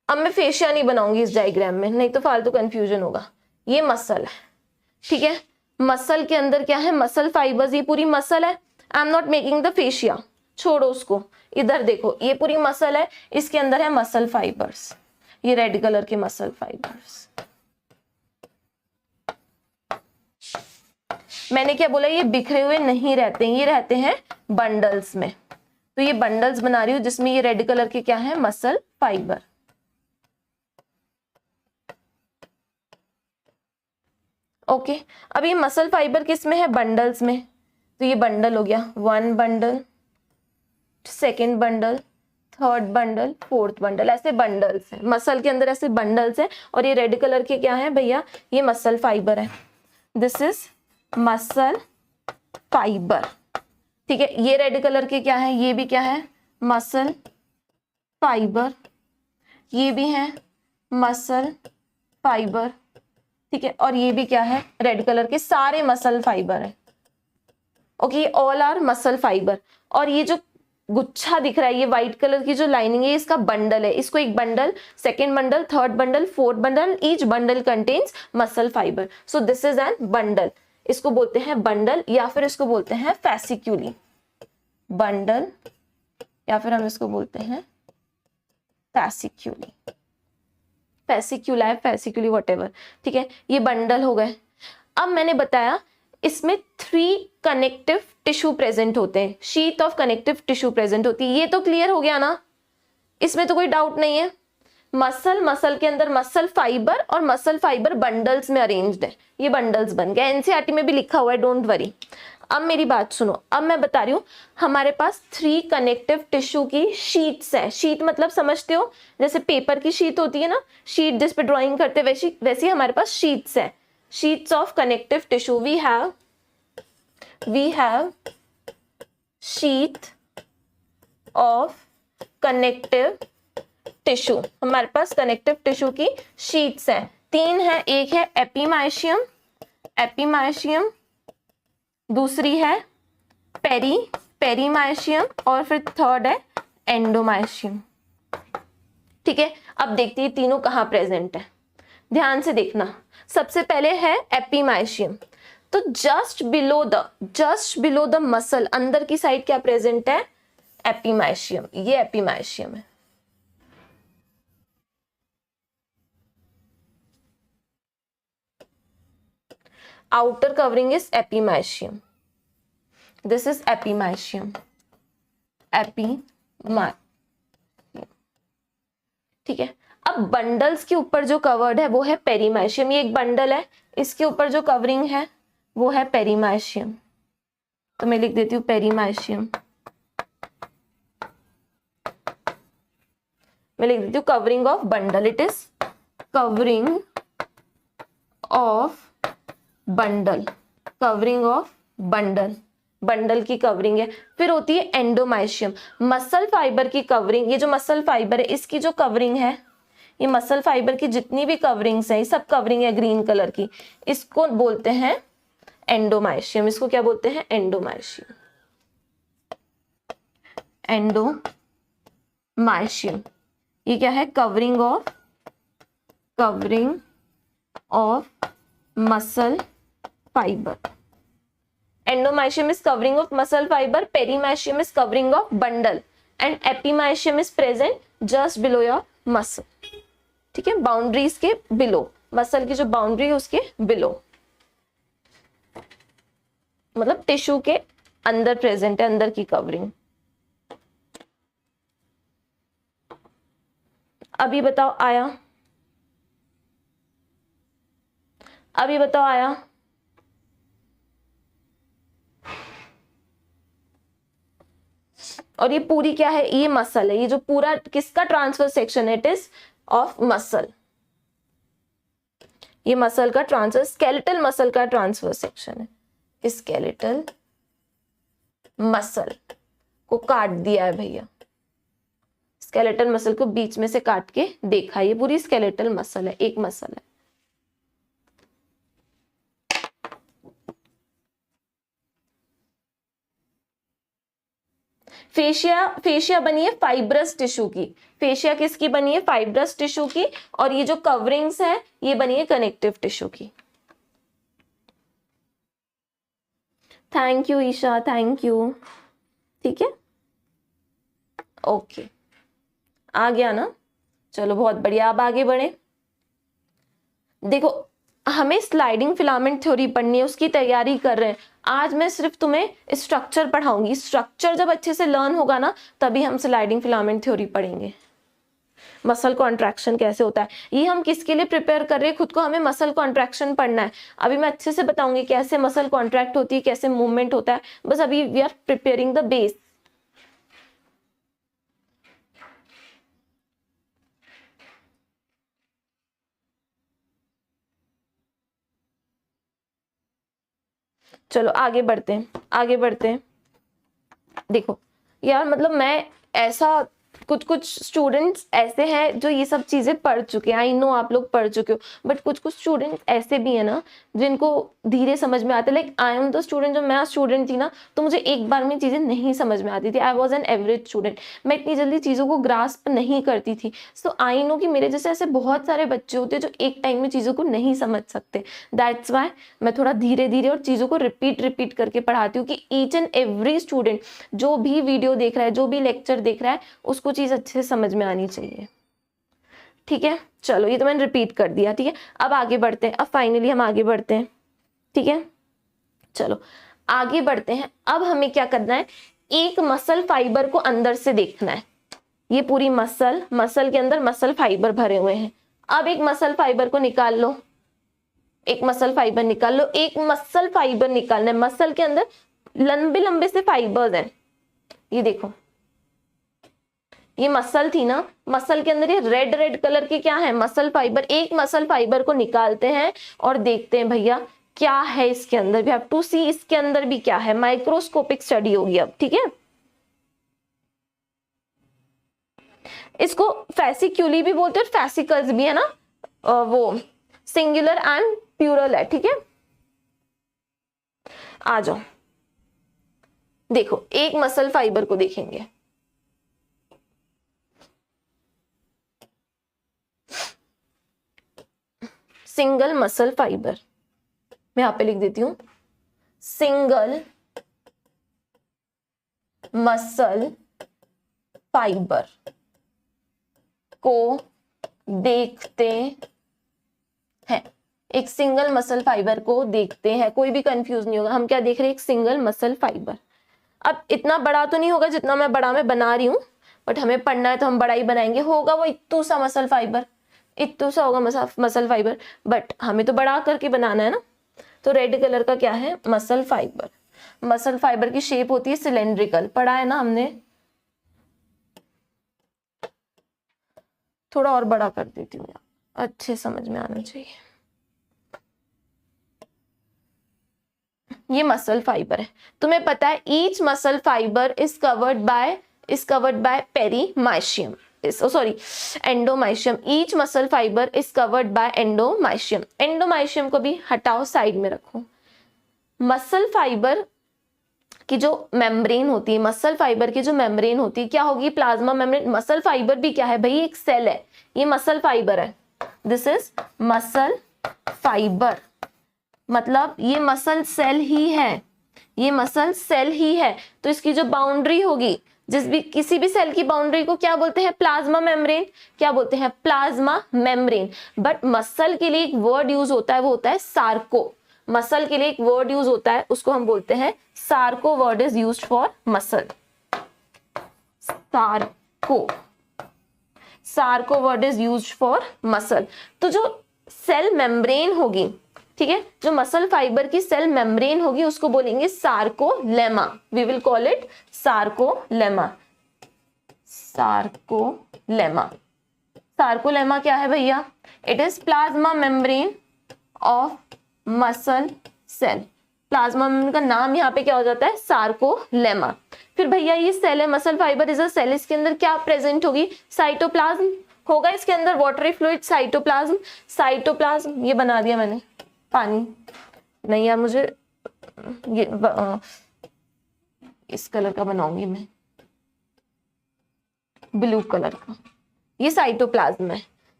अब मैं फेशिया नहीं बनाऊंगी इस डायग्राम में, नहीं तो फालतू कंफ्यूजन होगा। ये मसल है, ठीक है, मसल के अंदर क्या है, मसल फाइबर्स, ये पूरी मसल है। आई am not making the fascia, छोड़ो उसको, इधर देखो, ये पूरी मसल है, इसके अंदर है मसल फाइबर्स, ये रेड कलर के मसल फाइबर्स। मैंने क्या बोला, ये बिखरे हुए नहीं रहते, ये रहते हैं बंडल्स में। तो ये बंडल्स बना रही हूं जिसमें ये रेड कलर के क्या है, मसल फाइबर। ओके, अब ये मसल फाइबर किस में है, बंडल्स में। तो ये बंडल हो गया, 1 bundle, 2nd bundle, 3rd bundle, 4th bundle, ऐसे बंडल्स है मसल के अंदर, ऐसे बंडल्स है। और ये रेड कलर के क्या है भैया, ये मसल फाइबर है, दिस इज मसल फाइबर, ठीक है। ये रेड कलर के क्या है, ये भी क्या है, मसल फाइबर, ये भी है मसल फाइबर, ठीक है। और ये भी क्या है, रेड कलर के सारे मसल फाइबर है। Okay, all are muscle fibre. और ये जो गुच्छा दिख रहा है, ये व्हाइट कलर की जो लाइनिंग है, इसका बंडल है। इसको एक bundle, 2nd bundle, 3rd bundle, 4th bundle, each bundle contains muscle fibre. So this is an bundle, इसको बोलते हैं बंडल, या फिर इसको बोलते हैं फैसिक्यूली बंडल, या फिर हम इसको बोलते हैं फैसिक्यूली, फैसिक्यूला, फैसिक्यूली, व्हाटएवर, ठीक है। ये बंडल हो गए। अब मैंने बताया इसमें 3 कनेक्टिव टिश्यू प्रेजेंट होते हैं, sheet of connective tissue present होती है। ये तो क्लियर हो गया ना, इसमें तो कोई डाउट नहीं है। मसल के अंदर मसल फाइबर, और मसल फाइबर बंडल्स में अरेंज्ड है, ये बंडल्स बन गए। एनसीईआरटी में भी लिखा हुआ है, डोंट वरी। अब मेरी बात सुनो, अब मैं बता रही हूँ, हमारे पास 3 कनेक्टिव टिश्यू की शीट्स है। शीट मतलब समझते हो, जैसे पेपर की शीट होती है ना, शीट जिस पे ड्राइंग करते हैं, वैसी हमारे पास शीट्स है, sheets of connective tissue. We have sheet of connective tissue, हमारे पास कनेक्टिव टिश्यू की शीट्स है, 3 है। एक है एपीमाइशियम, दूसरी है पेरीमाइशियम, और फिर 3rd है एंडोमाइशियम, ठीक है। अब देखते हैं तीनों कहाँ प्रेजेंट है, ध्यान से देखना। सबसे पहले है एपीमाइशियम, तो जस्ट बिलो द मसल, अंदर की साइड क्या प्रेजेंट है, एपीमाइशियम, ये एपीमाइशियम है। outer covering is epimysium, this is epimysium, ठीक है। अब बंडल्स के ऊपर जो कवर्ड है वो है पेरीमाइशियम, ये एक बंडल है, इसके ऊपर जो कवरिंग है वो है पेरीमाइशियम, तो मैं लिख देती हूँ पेरीमाइशियम, मैं लिख देती हूँ covering of bundle, it is covering of bundle, covering of bundle, bundle की कवरिंग है। फिर होती है एंडोमाइशियम, मसल फाइबर की कवरिंग। ये जो मसल फाइबर है इसकी जो कवरिंग है, ये मसल फाइबर की जितनी भी कवरिंग्स है, ये सब कवरिंग है ग्रीन कलर की, इसको बोलते हैं एंडोमाइशियम। इसको क्या बोलते हैं, एंडोमाइशियम, एंडोमाइशियम। ये क्या है, covering of muscle fiber. Endomysium is covering of muscle fiber, perimysium is covering of bundle, and epimysium is present just below your muscle, ठीक है, बाउंड्रीज के बिलो, मसल की जो बाउंड्री है उसके बिलो, मतलब टिश्यू के अंदर प्रेजेंट है, अंदर की कवरिंग। अभी बताओ आया, अभी बताओ आया, और ये पूरी क्या है, ये मसल है, ये जो पूरा किसका ट्रांसफर सेक्शन है, इट इज ऑफ मसल, ये मसल का ट्रांसफर, स्केलेटल मसल का ट्रांसफर सेक्शन है। स्केलेटल मसल को काट दिया है भैया, स्केलेटल मसल को बीच में से काट के देखा, ये पूरी स्केलेटल मसल है, एक मसल है। फेशिया बनी है फाइब्रस टिश्यू की। फेशिया किसकी बनी है? फाइब्रस टिश्यू की। और ये जो कवरिंग्स है ये बनी है कनेक्टिव टिश्यू की। Thank you Isha, thank you. ठीक है, ओके, आ गया ना? चलो बहुत बढ़िया, अब आगे बढ़े। देखो हमें स्लाइडिंग फिलामेंट थ्योरी पढ़नी है, उसकी तैयारी कर रहे हैं। आज मैं सिर्फ तुम्हें स्ट्रक्चर पढ़ाऊंगी। स्ट्रक्चर जब अच्छे से लर्न होगा ना तभी हम स्लाइडिंग फिलामेंट थ्योरी पढ़ेंगे। मसल कॉन्ट्रैक्शन कैसे होता है, ये हम किसके लिए प्रिपेयर कर रहे हैं? खुद को। हमें मसल कॉन्ट्रैक्शन पढ़ना है। अभी मैं अच्छे से बताऊंगी कैसे मसल कॉन्ट्रैक्ट होती है, कैसे मूवमेंट होता है। बस अभी we are preparing the base. चलो आगे बढ़ते हैं, आगे बढ़ते हैं। देखो यार, मतलब मैं ऐसा, कुछ स्टूडेंट्स ऐसे हैं जो ये सब चीजें पढ़ चुके हैं। आई नो आप लोग पढ़ चुके हो, बट कुछ स्टूडेंट्स ऐसे भी है ना जिनको धीरे समझ में आते। Like I am the student, जब मैं स्टूडेंट थी ना तो मुझे एक बार में चीजें नहीं समझ में आती थी। I was an average student, मैं इतनी जल्दी चीजों को ग्रास्प नहीं करती थी। सो आई नो कि मेरे जैसे ऐसे बहुत सारे बच्चे होते हैं जो एक टाइम में चीजों को नहीं समझ सकते। दैट्स वाई मैं थोड़ा धीरे धीरे और चीजों को रिपीट करके पढ़ाती हूँ कि ईच एंड एवरी स्टूडेंट जो भी वीडियो देख रहा है, जो भी लेक्चर देख रहा है, उसको चीज अच्छे से समझ में आनी चाहिए। ठीक है, चलो ये तो मैंने रिपीट कर दिया। ठीक है, अब आगे बढ़ते हैं। अब फाइनली हम आगे बढ़ते हैं। ठीक है, चलो आगे बढ़ते हैं। अब हमें क्या करना है? एक मसल फाइबर को अंदर से देखना है। ये पूरी मसल के अंदर मसल फाइबर भरे हुए हैं। अब एक मसल फाइबर को निकाल लो, एक मसल फाइबर निकाल लो। एक मसल फाइबर निकालना है। मसल के अंदर लंबे लंबे से फाइबर्स हैं। ये देखो, ये मसल थी ना, मसल के अंदर ये रेड रेड कलर के क्या है? Muscle fibre. एक मसल फाइबर को निकालते हैं और देखते हैं भैया क्या है इसके अंदर। वी हैव टू सी इसके अंदर भी क्या है। माइक्रोस्कोपिक स्टडी होगी अब। ठीक है, इसको फैसिक्यूली भी बोलते हैं और फैसिकल्स भी है ना, वो सिंगुलर एंड प्लूरल है। ठीक है, आ जाओ। देखो एक मसल फाइबर को देखेंगे। सिंगल मसल फाइबर, मैं यहां पे लिख देती हूं, सिंगल मसल फाइबर को देखते हैं। एक सिंगल मसल फाइबर को देखते हैं, कोई भी कंफ्यूज नहीं होगा। हम क्या देख रहे हैं? एक सिंगल मसल फाइबर। अब इतना बड़ा तो नहीं होगा जितना मैं बड़ा में बना रही हूं, बट हमें पढ़ना है तो हम बड़ा ही बनाएंगे। होगा वो इत्तू सा मसल फाइबर, इत्तू सा होगा मसल फाइबर, बट हमें तो बड़ा करके बनाना है ना। तो रेड कलर का क्या है? Muscle fibre. मसल फाइबर की शेप होती है सिलेंड्रिकल, पढ़ा है ना हमने। थोड़ा और बड़ा कर देती हूँ, अच्छे समझ में आना चाहिए। ये मसल फाइबर है। तुम्हें पता है each muscle fibre is covered by perimysium, sorry endomysium. Each muscle fibre is covered by endomysium. Endomysium को भी हटाओ, साइड में रखो। मसल फाइबर की जो मेम्ब्रेन होती है, मसल फाइबर की जो मेम्ब्रेन होती है क्या होगी? Plasma membrane. मसल फाइबर भी क्या है भाई? एक सेल है। ये मसल फाइबर है, दिस इज मसल फाइबर। मतलब ये मसल सेल ही है, ये मसल सेल ही है। तो इसकी जो बाउंड्री होगी, किसी भी सेल की बाउंड्री को क्या बोलते हैं? Plasma membrane. क्या बोलते हैं? Plasma membrane. बट मसल के लिए एक वर्ड यूज होता है, वो होता है सार्को। मसल के लिए एक वर्ड यूज होता है, उसको हम बोलते हैं sarco. Word is used for muscle, sarco word is used for muscle. तो जो सेल मेम्ब्रेन होगी, ठीक है, जो मसल फाइबर की सेल मेम्ब्रेन होगी उसको बोलेंगे sarcolemma. We will call it sarcolemma. Sarcolemma क्या है भैया? It is plasma membrane of muscle cell. Plasma membrane का नाम यहाँ पे क्या हो जाता है, सार्कोलेमा। फिर भैया ये सेल है, muscle fibre is a cell, इसके अंदर क्या प्रेजेंट होगी, साइटोप्लाज्म होगा, इसके अंदर वाटरी फ्लूइड, साइटोप्लाज्म। साइटोप्लाज्म ये बना दिया मैंने, पानी नहीं यार, मुझे ये इस कलर का बनाऊंगी मैं, ब्लू कलर का। ये साइटोप्लाज्म है।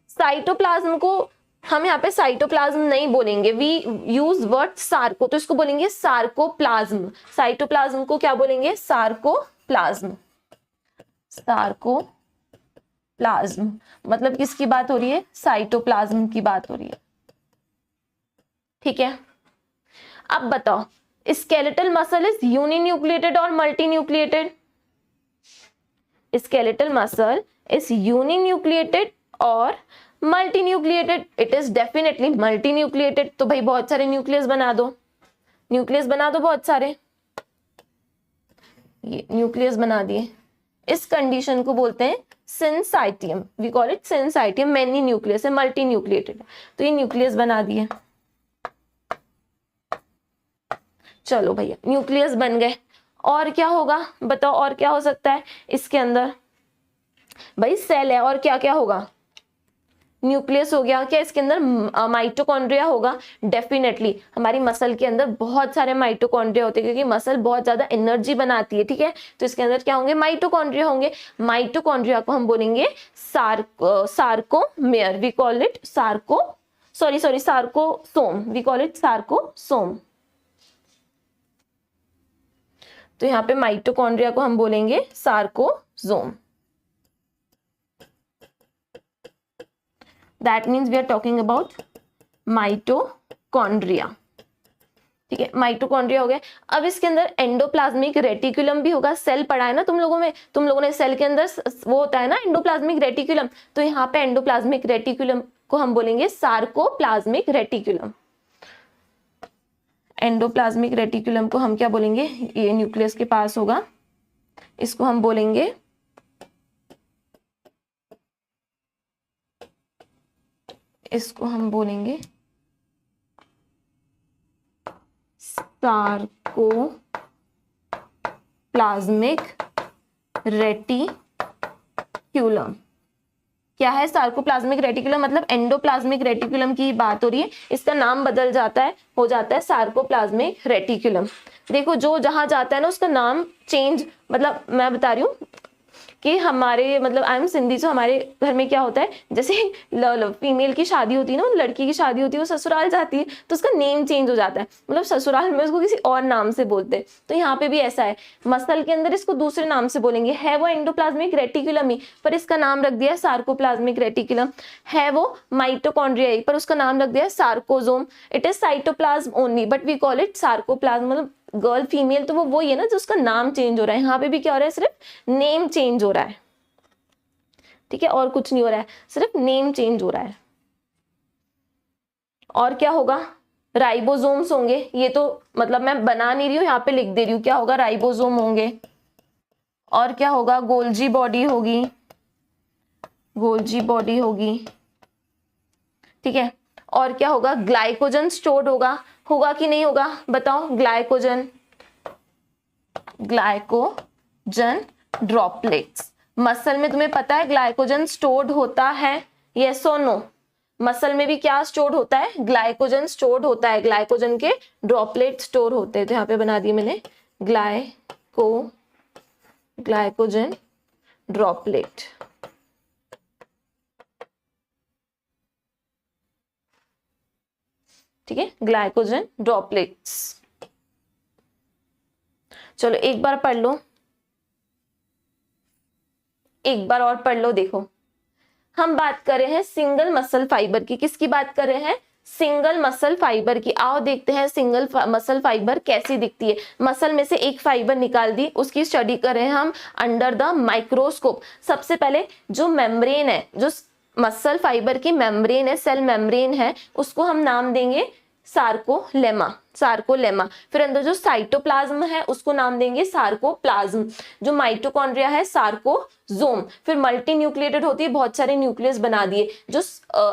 साइटोप्लाज्म को हम यहाँ पे साइटोप्लाज्म नहीं बोलेंगे, वी यूज वर्ड सार्को, तो इसको बोलेंगे सार्कोप्लाज्म। साइटोप्लाज्म को क्या बोलेंगे, सार्कोप्लाज्म। सार्कोप्लाज्म मतलब किसकी बात हो रही है, साइटोप्लाज्म की बात हो रही है। ठीक है, अब बताओ स्केलेटल मसल इज यूनिन्यूक्लिएटेड और multinucleated. Skeletal muscle is uninucleated और multinucleated. It is definitely multinucleated. तो भाई बहुत सारे न्यूक्लियस बना दो, न्यूक्लियस बना दो बहुत सारे, ये न्यूक्लियस बना दिए। इस कंडीशन को बोलते हैं syncytium, we call it syncytium. Many nucleus है, मल्टी न्यूक्लिएटेड, तो ये न्यूक्लियस बना दिए। चलो भैया न्यूक्लियस बन गए, और क्या होगा बताओ, और क्या हो सकता है इसके अंदर, भाई सेल है और क्या क्या होगा, न्यूक्लियस हो गया, क्या इसके अंदर माइटोकॉन्ड्रिया होगा, डेफिनेटली। हमारी मसल के अंदर बहुत सारे माइटोकॉन्ड्रिया होते हैं, क्योंकि मसल बहुत ज्यादा एनर्जी बनाती है, ठीक है, तो इसके अंदर क्या होंगे, माइटोकॉन्ड्रिया होंगे। माइटोकॉन्ड्रिया को हम बोलेंगे sarcomere, we call it sarcosome, we call it sarcosome. तो यहाँ पे माइटोकॉन्ड्रिया को हम बोलेंगे sarcosome. That means we are talking about mitochondria. ठीक है, माइटोकॉन्ड्रिया हो गया। अब इसके अंदर एंडोप्लाज्मिक रेटिकुलम भी होगा। सेल पढ़ा है ना तुम लोगों में, तुम लोगों ने सेल के अंदर वो होता है ना एंडोप्लाज्मिक रेटिकुलम, तो यहाँ पे एंडोप्लाज्मिक रेटिकुलम को हम बोलेंगे सार्कोप्लाज्मिक रेटिकुलम। एंडोप्लाज्मिक रेटिकुलम को हम क्या बोलेंगे, ये न्यूक्लियस के पास होगा, इसको हम बोलेंगे सार्कोप्लाज्मिक रेटिक्यूलम। क्या है सार्कोप्लाज्मिक रेटिकुलम, मतलब एंडोप्लाज्मिक रेटिकुलम की बात हो रही है, इसका नाम बदल जाता है, हो जाता है सार्कोप्लाज्मिक रेटिकुलम। देखो जो जहां जाता है ना उसका नाम चेंज, मतलब मैं बता रही हूँ कि हमारे मतलब आई एम सिंधी, जो हमारे घर में क्या होता है, जैसे फीमेल की शादी होती है ना, लड़की की शादी होती है, वो ससुराल जाती है तो उसका नेम चेंज हो जाता है, मतलब ससुराल में उसको किसी और नाम से बोलते हैं, तो यहाँ पे भी ऐसा है। मसल के अंदर इसको दूसरे नाम से बोलेंगे, है वो एंडोप्लाज्मिक रेटिकुलम ही, पर इसका नाम रख दिया सार्कोप्लाज्मिक रेटिकुलम। है वो माइटोकॉन्ड्रिया ही, पर उसका नाम रख दिया sarcosome. It is cytoplasm only but we call it sarcoplasm. मतलब गर्ल फीमेल तो वो वही है ना, जो उसका नाम चेंज हो रहा है, यहाँ पे भी क्या हो रहा है, सिर्फ नेम चेंज हो रहा है। ठीक है, और कुछ नहीं हो रहा है, सिर्फ नेम चेंज हो रहा है। और क्या होगा, राइबोसोम्स होंगे, ये तो मतलब मैं बना नहीं रही हूँ, यहाँ पे लिख दे रही हूँ, क्या होगा, राइबोसोम होंगे। और क्या होगा, गोल्जी बॉडी होगी, गोल्जी बॉडी होगी। ठीक है, और क्या होगा, ग्लाइकोजन स्टोर्ड होगा कि नहीं होगा बताओ, ग्लाइकोजन ड्रॉपलेट्स। मसल में तुम्हें पता है ग्लाइकोजन स्टोर्ड होता है, यस और नो। मसल में भी क्या स्टोर्ड होता है, ग्लाइकोजन स्टोर्ड होता है, ग्लाइकोजन के ड्रॉपलेट स्टोर होते हैं। तो यहाँ पे बना दिए मैंने ग्लाइकोजन ड्रॉपलेट। ठीक है, ग्लाइकोजन ड्रॉपलेट्स। चलो एक बार पढ़ लो, एक बार और पढ़ लो। देखो हम बात कर रहे हैं सिंगल मसल फाइबर की, किसकी बात कर रहे हैं, सिंगल मसल फाइबर की। आओ देखते हैं सिंगल मसल फाइबर कैसी दिखती है। मसल में से एक फाइबर निकाल दी, उसकी स्टडी कर रहे हैं हम अंडर द माइक्रोस्कोप। सबसे पहले जो मेम्ब्रेन है, जो मसल फाइबर की मेम्ब्रेन है, सेल मेम्ब्रेन है, उसको हम नाम देंगे सार्कोलेमा। सार्कोलेमा। फिर अंदर जो साइटोप्लाज्म है उसको नाम देंगे सार्कोप्लाज्म। जो माइटोकॉन्ड्रिया है सार्कोजोम। फिर मल्टी न्यूक्लिएटेड होती है, बहुत सारे न्यूक्लियस बना दिए। जो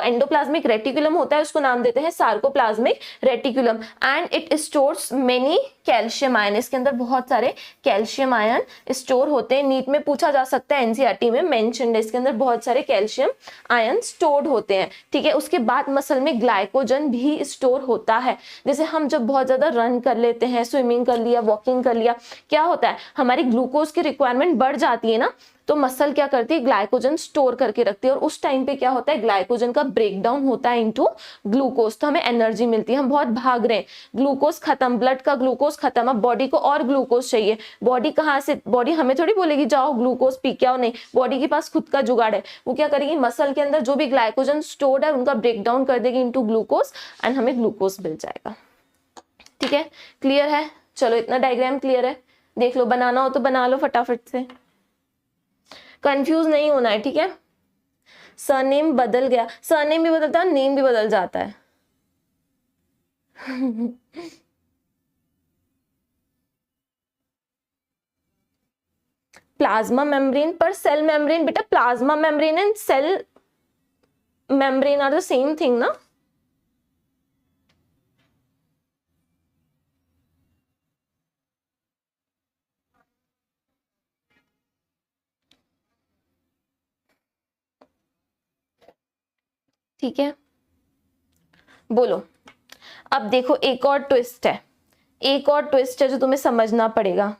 एंडोप्लाज्मिक रेटिकुलम होता है उसको नाम देते हैं sarcoplasmic reticulum. And it stores many calcium ion, इसके अंदर बहुत सारे कैल्शियम आयन स्टोर होते हैं। नीट में पूछा जा सकता है, एनसीईआरटी में मेंशन्ड है, इसके अंदर बहुत सारे कैल्शियम आयन स्टोर्ड होते हैं। ठीक है, उसके बाद मसल में ग्लाइकोजन भी स्टोर होता है। जैसे हम जब बहुत ज्यादा रन कर लेते हैं, स्विमिंग कर लिया, वॉकिंग कर लिया, क्या होता है हमारी ग्लूकोज की रिक्वायरमेंट बढ़ जाती है ना, तो मसल क्या करती है, ग्लाइकोजन स्टोर करके रखती है। और उस टाइम पे क्या होता है, ग्लाइकोजन का ब्रेकडाउन होता है इनटू ग्लूकोज, तो हमें एनर्जी मिलती है। हम बहुत भाग रहे हैं, ग्लूकोज खत्म, ब्लड का ग्लूकोज खत्म, अब बॉडी को और ग्लूकोज चाहिए। बॉडी कहाँ से, बॉडी हमें थोड़ी बोलेगी जाओ ग्लूकोज पी के आओ, नहीं, बॉडी के पास खुद का जुगाड़ है। वो क्या करेगी, मसल के अंदर जो भी ग्लाइकोजन स्टोर्ड है उनका ब्रेकडाउन कर देगी इनटू ग्लूकोज एंड हमें ग्लूकोज मिल जाएगा। ठीक है, क्लियर है? चलो इतना डायग्राम क्लियर है, देख लो, बनाना हो तो बना लो फटाफट से, कंफ्यूज नहीं होना है। ठीक है, सरनेम बदल गया, सरनेम भी बदलता है, नेम भी बदल जाता है। प्लाज्मा मेम्ब्रेन पर सेल मेम्ब्रेन, बेटा plasma membrane and cell membrane are the same thing ना। ठीक है, बोलो। अब देखो एक और ट्विस्ट है, एक और ट्विस्ट है जो तुम्हें समझना पड़ेगा,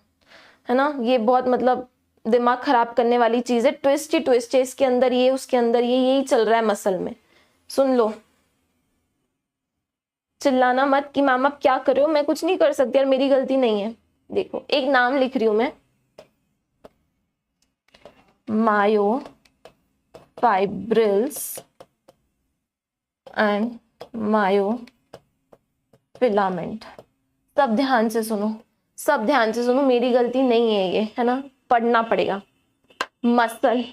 है ना। ये बहुत मतलब दिमाग खराब करने वाली चीज है, ट्विस्ट ही ट्विस्ट है, इसके अंदर ये उसके अंदर ये, यही चल रहा है मसल में। सुन लो, चिल्लाना मत कि मैम आप क्या कर रहे हो, मैं कुछ नहीं कर सकती यार, मेरी गलती नहीं है। देखो एक नाम लिख रही हूं मैं, मायोफाइब्रिल्स एंड मायोफिलामेंट। सब ध्यान से सुनो, सब ध्यान से सुनो, मेरी गलती नहीं है ये, है ना, पढ़ना पड़ेगा। मसल,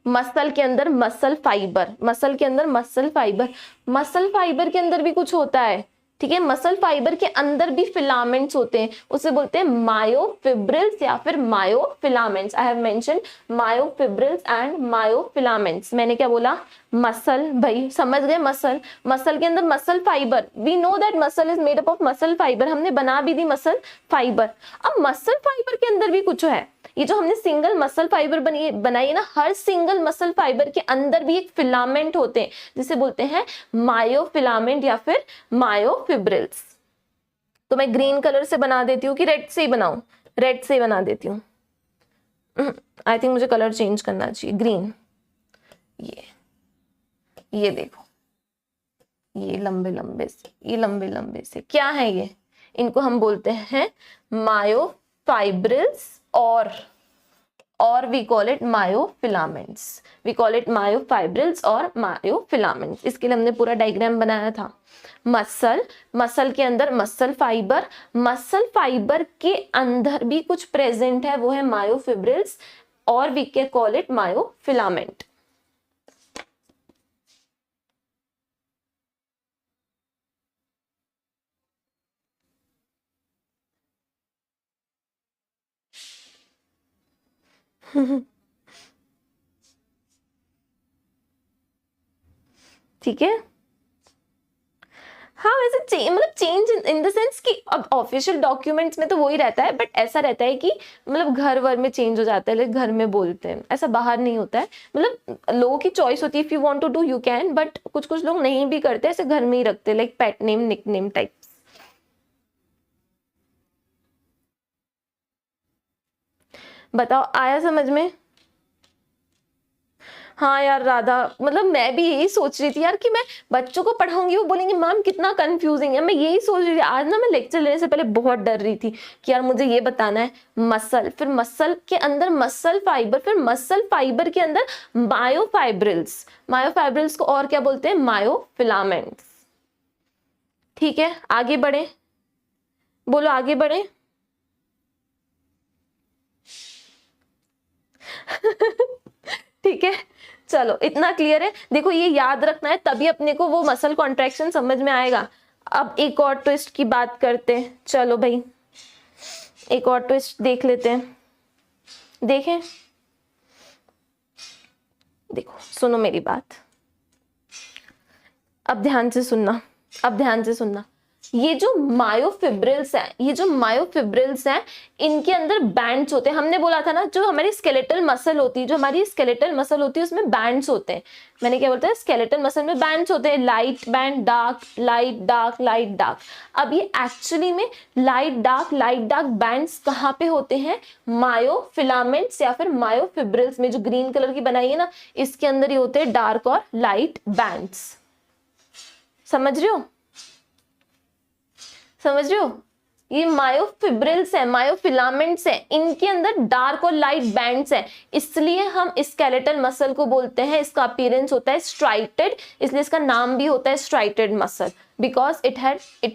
मसल के अंदर मसल फाइबर, मसल के अंदर मसल फाइबर, मसल फाइबर के अंदर भी कुछ होता है। ठीक है, मसल फाइबर के अंदर भी फिलामेंट्स होते हैं, उसे बोलते हैं मायोफिब्रिल्स या फिर myofilaments. I have mentioned myofibrils and myofilaments. मैंने क्या बोला, मसल, भाई समझ गए, मसल, मसल के अंदर muscle fibre, we know that muscle is made up of muscle fibre, हमने बना भी दी मसल फाइबर। अब मसल फाइबर के अंदर भी कुछ है, ये जो हमने सिंगल मसल फाइबर बनाई है ना, हर सिंगल मसल फाइबर के अंदर भी एक फिलामेंट होते हैं, जिसे बोलते हैं मायोफिलामेंट या फिर मायोफिब्रिल्स। तो मैं ग्रीन कलर से बना देती हूँ कि रेड से ही बनाऊं, रेड से ही बना देती हूँ। आई थिंक मुझे कलर चेंज करना चाहिए, ग्रीन। ये देखो, ये लंबे लंबे से, ये लंबे लंबे से क्या है ये, इनको हम बोलते हैं मायोफाइब्रिल्स और we call it myofilaments, we call it myofibrils और मायोफिलामेंट्स। इसके लिए हमने पूरा डायग्राम बनाया था। मसल, मसल के अंदर मसल फाइबर, मसल फाइबर के अंदर भी कुछ प्रेजेंट है, वो है मायोफिब्रिल्स और we can call it myofilament. ठीक है, हाँ वैसे मतलब चेंज इन द सेंस कि अब ऑफिशियल डॉक्यूमेंट्स में तो वही रहता है, बट ऐसा रहता है कि मतलब घर वर में चेंज हो जाता है, लाइक घर में बोलते हैं, ऐसा बाहर नहीं होता है। मतलब लोगों की चॉइस होती है, if you want to do you can, but कुछ कुछ लोग नहीं भी करते, ऐसे घर में ही रखते, like pet name, nickname type. बताओ आया समझ में? हाँ यार राधा, मतलब मैं भी यही सोच रही थी यार कि मैं बच्चों को पढ़ाऊंगी, वो बोलेंगे मैम कितना कंफ्यूजिंग है। मैं यही सोच रही थी आज ना, मैं लेक्चर लेने से पहले बहुत डर रही थी कि यार मुझे ये बताना है मसल, फिर मसल के अंदर मसल फाइबर, फिर मसल फाइबर के अंदर मायोफाइब्रिल्स, मायोफाइब्रिल्स को और क्या बोलते हैं, मायोफिलामेंट्स। ठीक है, आगे बढ़े, बोलो आगे बढ़े। ठीक है, चलो इतना क्लियर है। देखो ये याद रखना है, तभी अपने को वो मसल कॉन्ट्रैक्शन समझ में आएगा। अब एक और ट्विस्ट की बात करते हैं, चलो भाई एक और ट्विस्ट देख लेते हैं। देखें, देखो सुनो मेरी बात, अब ध्यान से सुनना, अब ध्यान से सुनना। ये जो मायोफिब्रिल्स है, ये जो मायोफिब्रिल्स हैं, इनके अंदर बैंड्स होते हैं। हमने बोला था ना, जो हमारी स्केलेटल मसल होती है, जो हमारी स्केलेटल मसल होती है उसमें बैंड्स होते हैं। मैंने क्या बोलता है, स्केलेटल मसल में बैंड्स होते हैं, light band, dark, light, dark, light, dark. अब ये एक्चुअली में लाइट डार्क बैंड्स कहाँ पे होते हैं, मायोफिलामेंट्स या फिर मायोफिब्रिल्स में, जो ग्रीन कलर की बनाई है ना, इसके अंदर ही होते हैं डार्क और लाइट बैंड्स। समझ रहे हो, समझ रहे हो? ये मायोफिब्रिल्स है, मायोफिलामेंट्स है, इनके अंदर डार्क और लाइट बैंड्स है, इसलिए हम स्केलेटल मसल को बोलते हैं, इसका अपीयरेंस होता है स्ट्राइटेड, इसलिए इसका नाम भी होता है striated muscle, because it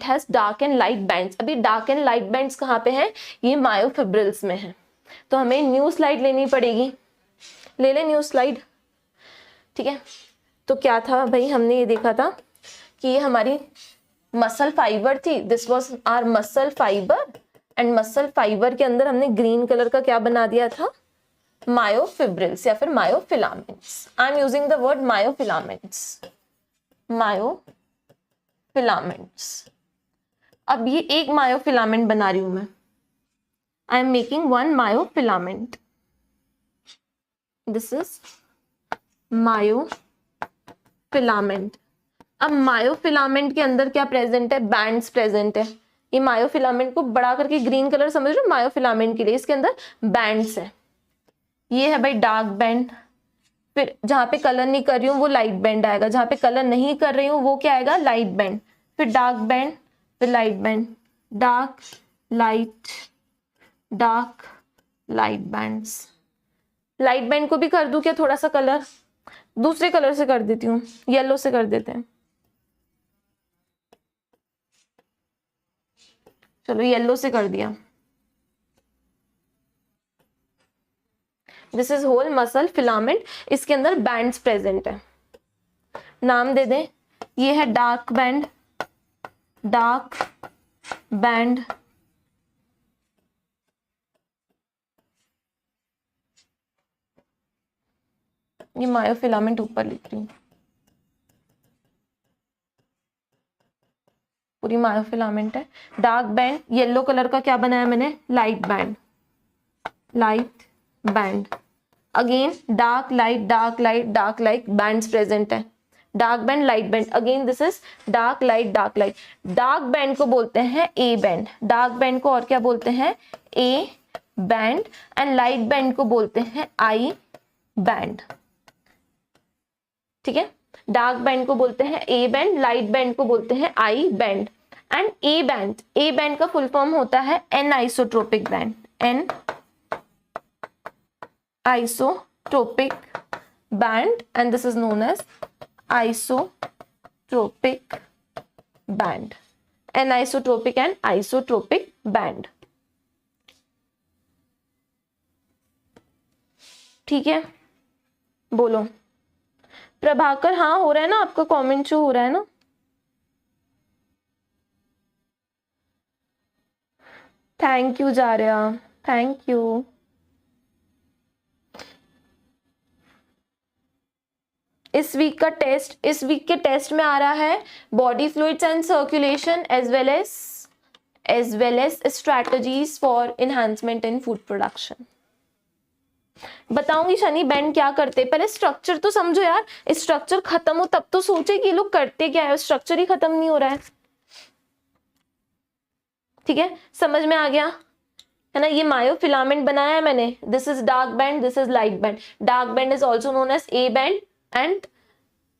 has dark and light bands. अभी डार्क एंड लाइट बैंड्स कहाँ पे हैं, ये मायोफिब्रिल्स में है। तो हमें न्यू स्लाइड लेनी पड़ेगी, ले ले न्यू स्लाइड, ठीक है। तो क्या था भाई, हमने ये देखा था कि ये हमारी मसल फाइबर थी, this was our muscle fibre, and muscle fibre के अंदर हमने ग्रीन कलर का क्या बना दिया था, मायोफिब्रिल्स या फिर myofilaments. I am using the word myofilaments, myofilaments. अब ये एक मायोफिलामेंट बना रही हूं मैं, I am making one myofilament, this is myofilament. अब मायोफिलामेंट के अंदर क्या प्रेजेंट है, बैंड्स प्रेजेंट है। ये मायोफिलामेंट को बड़ा करके ग्रीन कलर समझ रहे हो, मायोफिलामेंट के लिए इसके अंदर बैंड्स है। ये है भाई डार्क बैंड, फिर जहां पे कलर नहीं कर रही हूँ वो लाइट बैंड आएगा, जहां पे कलर नहीं कर रही हूँ वो क्या आएगा, लाइट बैंड, फिर डार्क बैंड, फिर light band, dark light bands. Light band को भी कर दूं क्या थोड़ा सा कलर, दूसरे कलर से कर देती हूँ, येलो से कर देते हैं, चलो येलो से कर दिया। This is whole muscle filament, इसके अंदर बैंड्स प्रेजेंट है, नाम दे दें, ये है डार्क बैंड, ये मायोफिलामेंट ऊपर लिख रही हूँ, पूरी मायोफिलामेंट है। डार्क बैंड, येलो कलर का क्या बनाया मैंने, light band, again dark light bands present है, dark band, light band, again this is dark light. Dark band को बोलते हैं ए बैंड, डार्क बैंड को और क्या बोलते हैं, A band, and light band को बोलते हैं आई बैंड, ठीक है। डार्क बैंड को बोलते हैं ए बैंड, लाइट बैंड को बोलते हैं I band, and A band का फुल फॉर्म होता है an isotropic band, an isotropic band, and this is known as isotropic band, an isotropic and isotropic band, ठीक है। बोलो प्रभाकर, हाँ हो रहा है ना, आपका कमेंट शो हो रहा है ना, thank you Zaria, thank you. इस वीक के टेस्ट में आ रहा है body fluids and circulation as well as strategies for enhancement in food production. बताऊंगी शनि बैंड क्या करते, पहले स्ट्रक्चर तो समझो यार, स्ट्रक्चर खत्म हो तब तो सोचे कि ये लोग करते क्या है, स्ट्रक्चर ही खत्म नहीं हो रहा है, ठीक है। समझ में आ गया है ना, ये मायोफिलामेंट बनाया है मैंने, this is dark band, this is light band, dark band is also known as A band and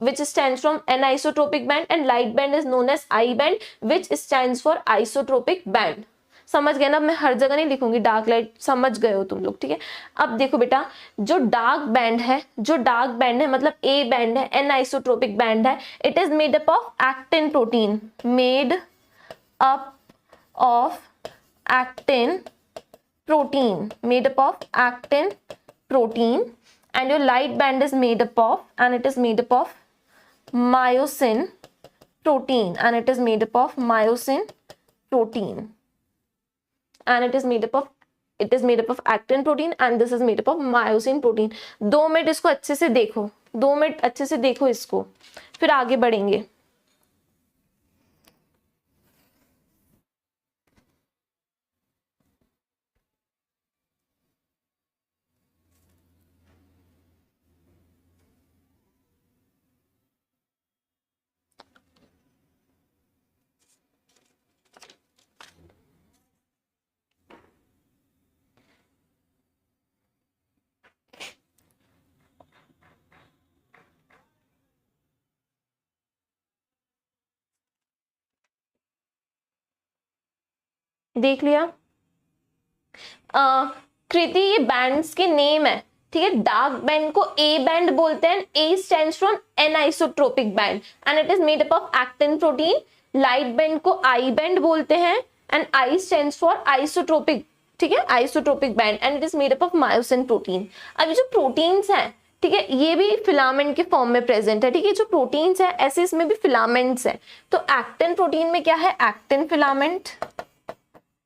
which stands from anisotropic band, and light band is known as I band which stands for isotropic band। समझ गए ना, मैं हर जगह नहीं लिखूंगी, डार्क लाइट समझ गए हो तुम लोग, ठीक है। अब देखो बेटा, जो डार्क बैंड है मतलब ए बैंड है, एन आइसोट्रोपिक बैंड है, it is made up of actin protein, made up of actin protein, and your light band is made up of, and it is made up of myosin protein and it is made up of myosin protein and it is made up of actin protein and this is made up of myosin protein. 2 minute इसको अच्छे से देखो, 2 मिनट अच्छे से देखो इसको, फिर आगे बढ़ेंगे. देख लिया? कृति ये बैंड्स के नेम है, ठीक है. डार्क बैंड को ए बैंड बोलते हैं. ए stands for anisotropic band and it is made up of actin protein. Light band को आई बैंड बोलते हैं and I stands for isotropic, ठीक है, isotropic band and it is made up of myosin protein. अब ये जो प्रोटीन्स हैं, ठीक है, ये भी फिलामेंट के फॉर्म में प्रेजेंट है, ठीक है. जो प्रोटीन्स है ऐसे इसमें भी फिलामेंट्स है. तो एक्टिन प्रोटीन में क्या है? Actin filament,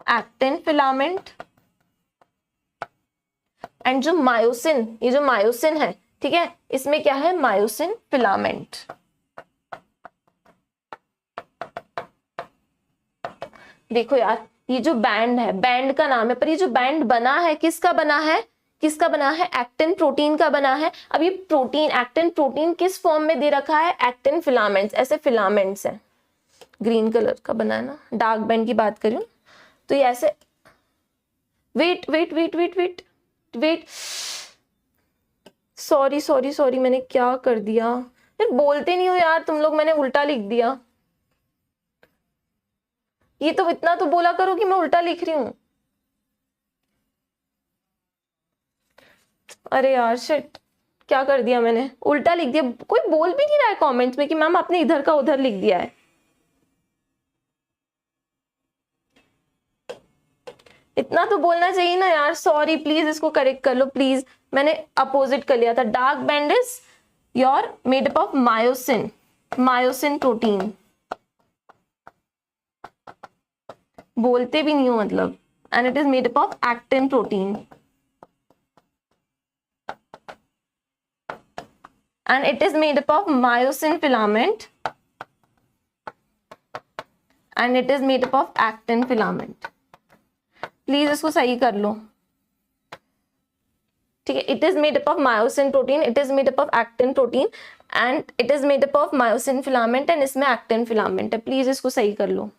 actin filament and जो मायोसिन, ये जो मायोसिन है, ठीक है, इसमें क्या है? Myosin filament. देखो यार, ये जो बैंड है, बैंड का नाम है, पर ये जो बैंड बना है किसका बना है? किसका बना है? एक्टिन प्रोटीन का बना है. अब ये प्रोटीन, एक्टिन प्रोटीन किस फॉर्म में दे रखा है? एक्टिन फिलामेंट्स, ऐसे फिलामेंट्स है, ग्रीन कलर का बना है ना. डार्क बैंड की बात करूं तो ये ऐसे, wait wait wait wait wait wait, sorry मैंने क्या कर दिया यार, बोलते नहीं हो यार तुम लोग, मैंने उल्टा लिख दिया. ये तो इतना तो बोला करो कि मैं उल्टा लिख रही हूं. अरे यार शिट, क्या कर दिया मैंने, उल्टा लिख दिया. कोई बोल भी नहीं रहा है कमेंट्स में कि मैम आपने इधर का उधर लिख दिया है. इतना तो बोलना चाहिए ना यार. सॉरी, प्लीज इसको करेक्ट कर लो प्लीज, मैंने अपोजिट कर लिया था. Dark band is your made up of myosin, myosin protein. बोलते भी नहीं हो मतलब. And it is made up of actin protein and it is made up of myosin filament and it is made up of actin filament. Please इसको सही कर लो, ठीक है. it is made up of myosin protein, it is made up of actin protein and it is made up of myosin filament and इसमें actin filament है. प्लीज इसको सही कर लो.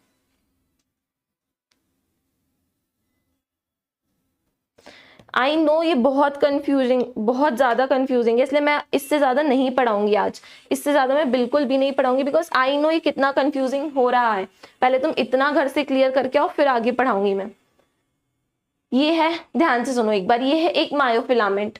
आई नो ये बहुत कंफ्यूजिंग, बहुत ज़्यादा कंफ्यूजिंग है, इसलिए मैं इससे ज़्यादा नहीं पढ़ाऊंगी आज. इससे ज़्यादा मैं बिल्कुल भी नहीं पढ़ाऊंगी बिकॉज आई नो ये कितना कंफ्यूजिंग हो रहा है. पहले तुम इतना घर से क्लियर करके आओ, फिर आगे पढ़ाऊंगी मैं. ये है, ध्यान से सुनो एक बार, ये है एक मायोफिलामेंट.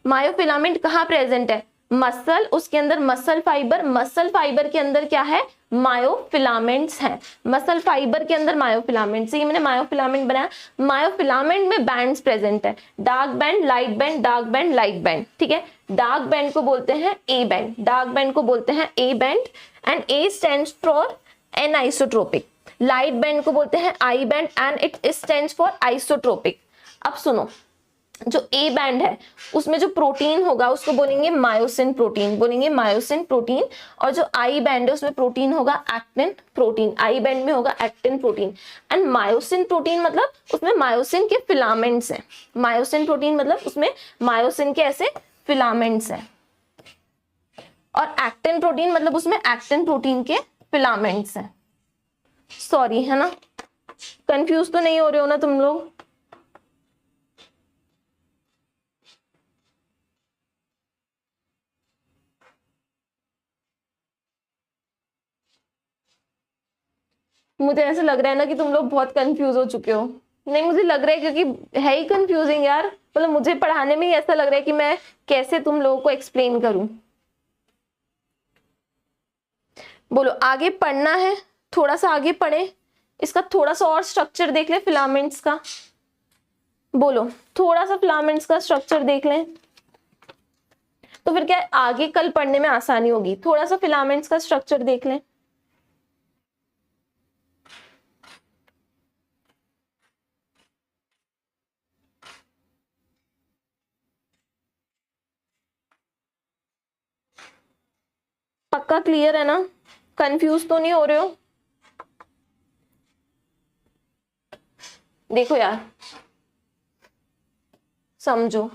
मायोफिलामेंट कहाँ प्रेजेंट है? मसल, उसके अंदर मसल फाइबर, मसल फाइबर के अंदर क्या है? मायोफिलामेंट्स हैं. मसल फाइबर के अंदर मायोफिलामेंट्स. ये मैंने मायोफिलामेंट बनाया. मायोफिलामेंट में बैंड्स प्रेजेंट है, dark band, light band, dark band, light band, ठीक है. डार्क बैंड को बोलते हैं ए बैंड, डार्क बैंड को बोलते हैं A band and A stands for anisotropic. Light band को बोलते हैं I band and it stands for isotropic. अब सुनो, जो ए बैंड है उसमें जो प्रोटीन होगा उसको बोलेंगे मायोसिन प्रोटीन, बोलेंगे मायोसिन प्रोटीन. और जो आई बैंड है उसमें प्रोटीन होगा एक्टिन प्रोटीन, आई बैंड में होगा actin protein. And myosin protein मतलब उसमें मायोसिन के फिलामेंट्स हैं. मायोसिन प्रोटीन मतलब उसमें मायोसिन के ऐसे फिलामेंट्स हैं. और एक्टिन प्रोटीन मतलब उसमें एक्टिन प्रोटीन के फिलामेंट्स हैं. सॉरी, है ना, कंफ्यूज तो नहीं हो रहे हो ना तुम लोग? मुझे ऐसा लग रहा है ना कि तुम लोग बहुत कंफ्यूज हो चुके हो. नहीं, मुझे लग रहा है क्योंकि है ही कंफ्यूजिंग यार. मतलब मुझे पढ़ाने में ही ऐसा लग रहा है कि मैं कैसे तुम लोगों को एक्सप्लेन करूं. बोलो, आगे पढ़ना है, थोड़ा सा आगे पढ़े, इसका थोड़ा सा और स्ट्रक्चर देख ले फिलामेंट्स का. बोलो, थोड़ा सा फिलामेंट्स का स्ट्रक्चर देख लें तो फिर क्या आगे कल पढ़ने में आसानी होगी. थोड़ा सा फिलामेंट्स का स्ट्रक्चर देख लें. पक्का क्लियर है ना? कंफ्यूज तो नहीं हो रहे हो? देखो यार, समझो,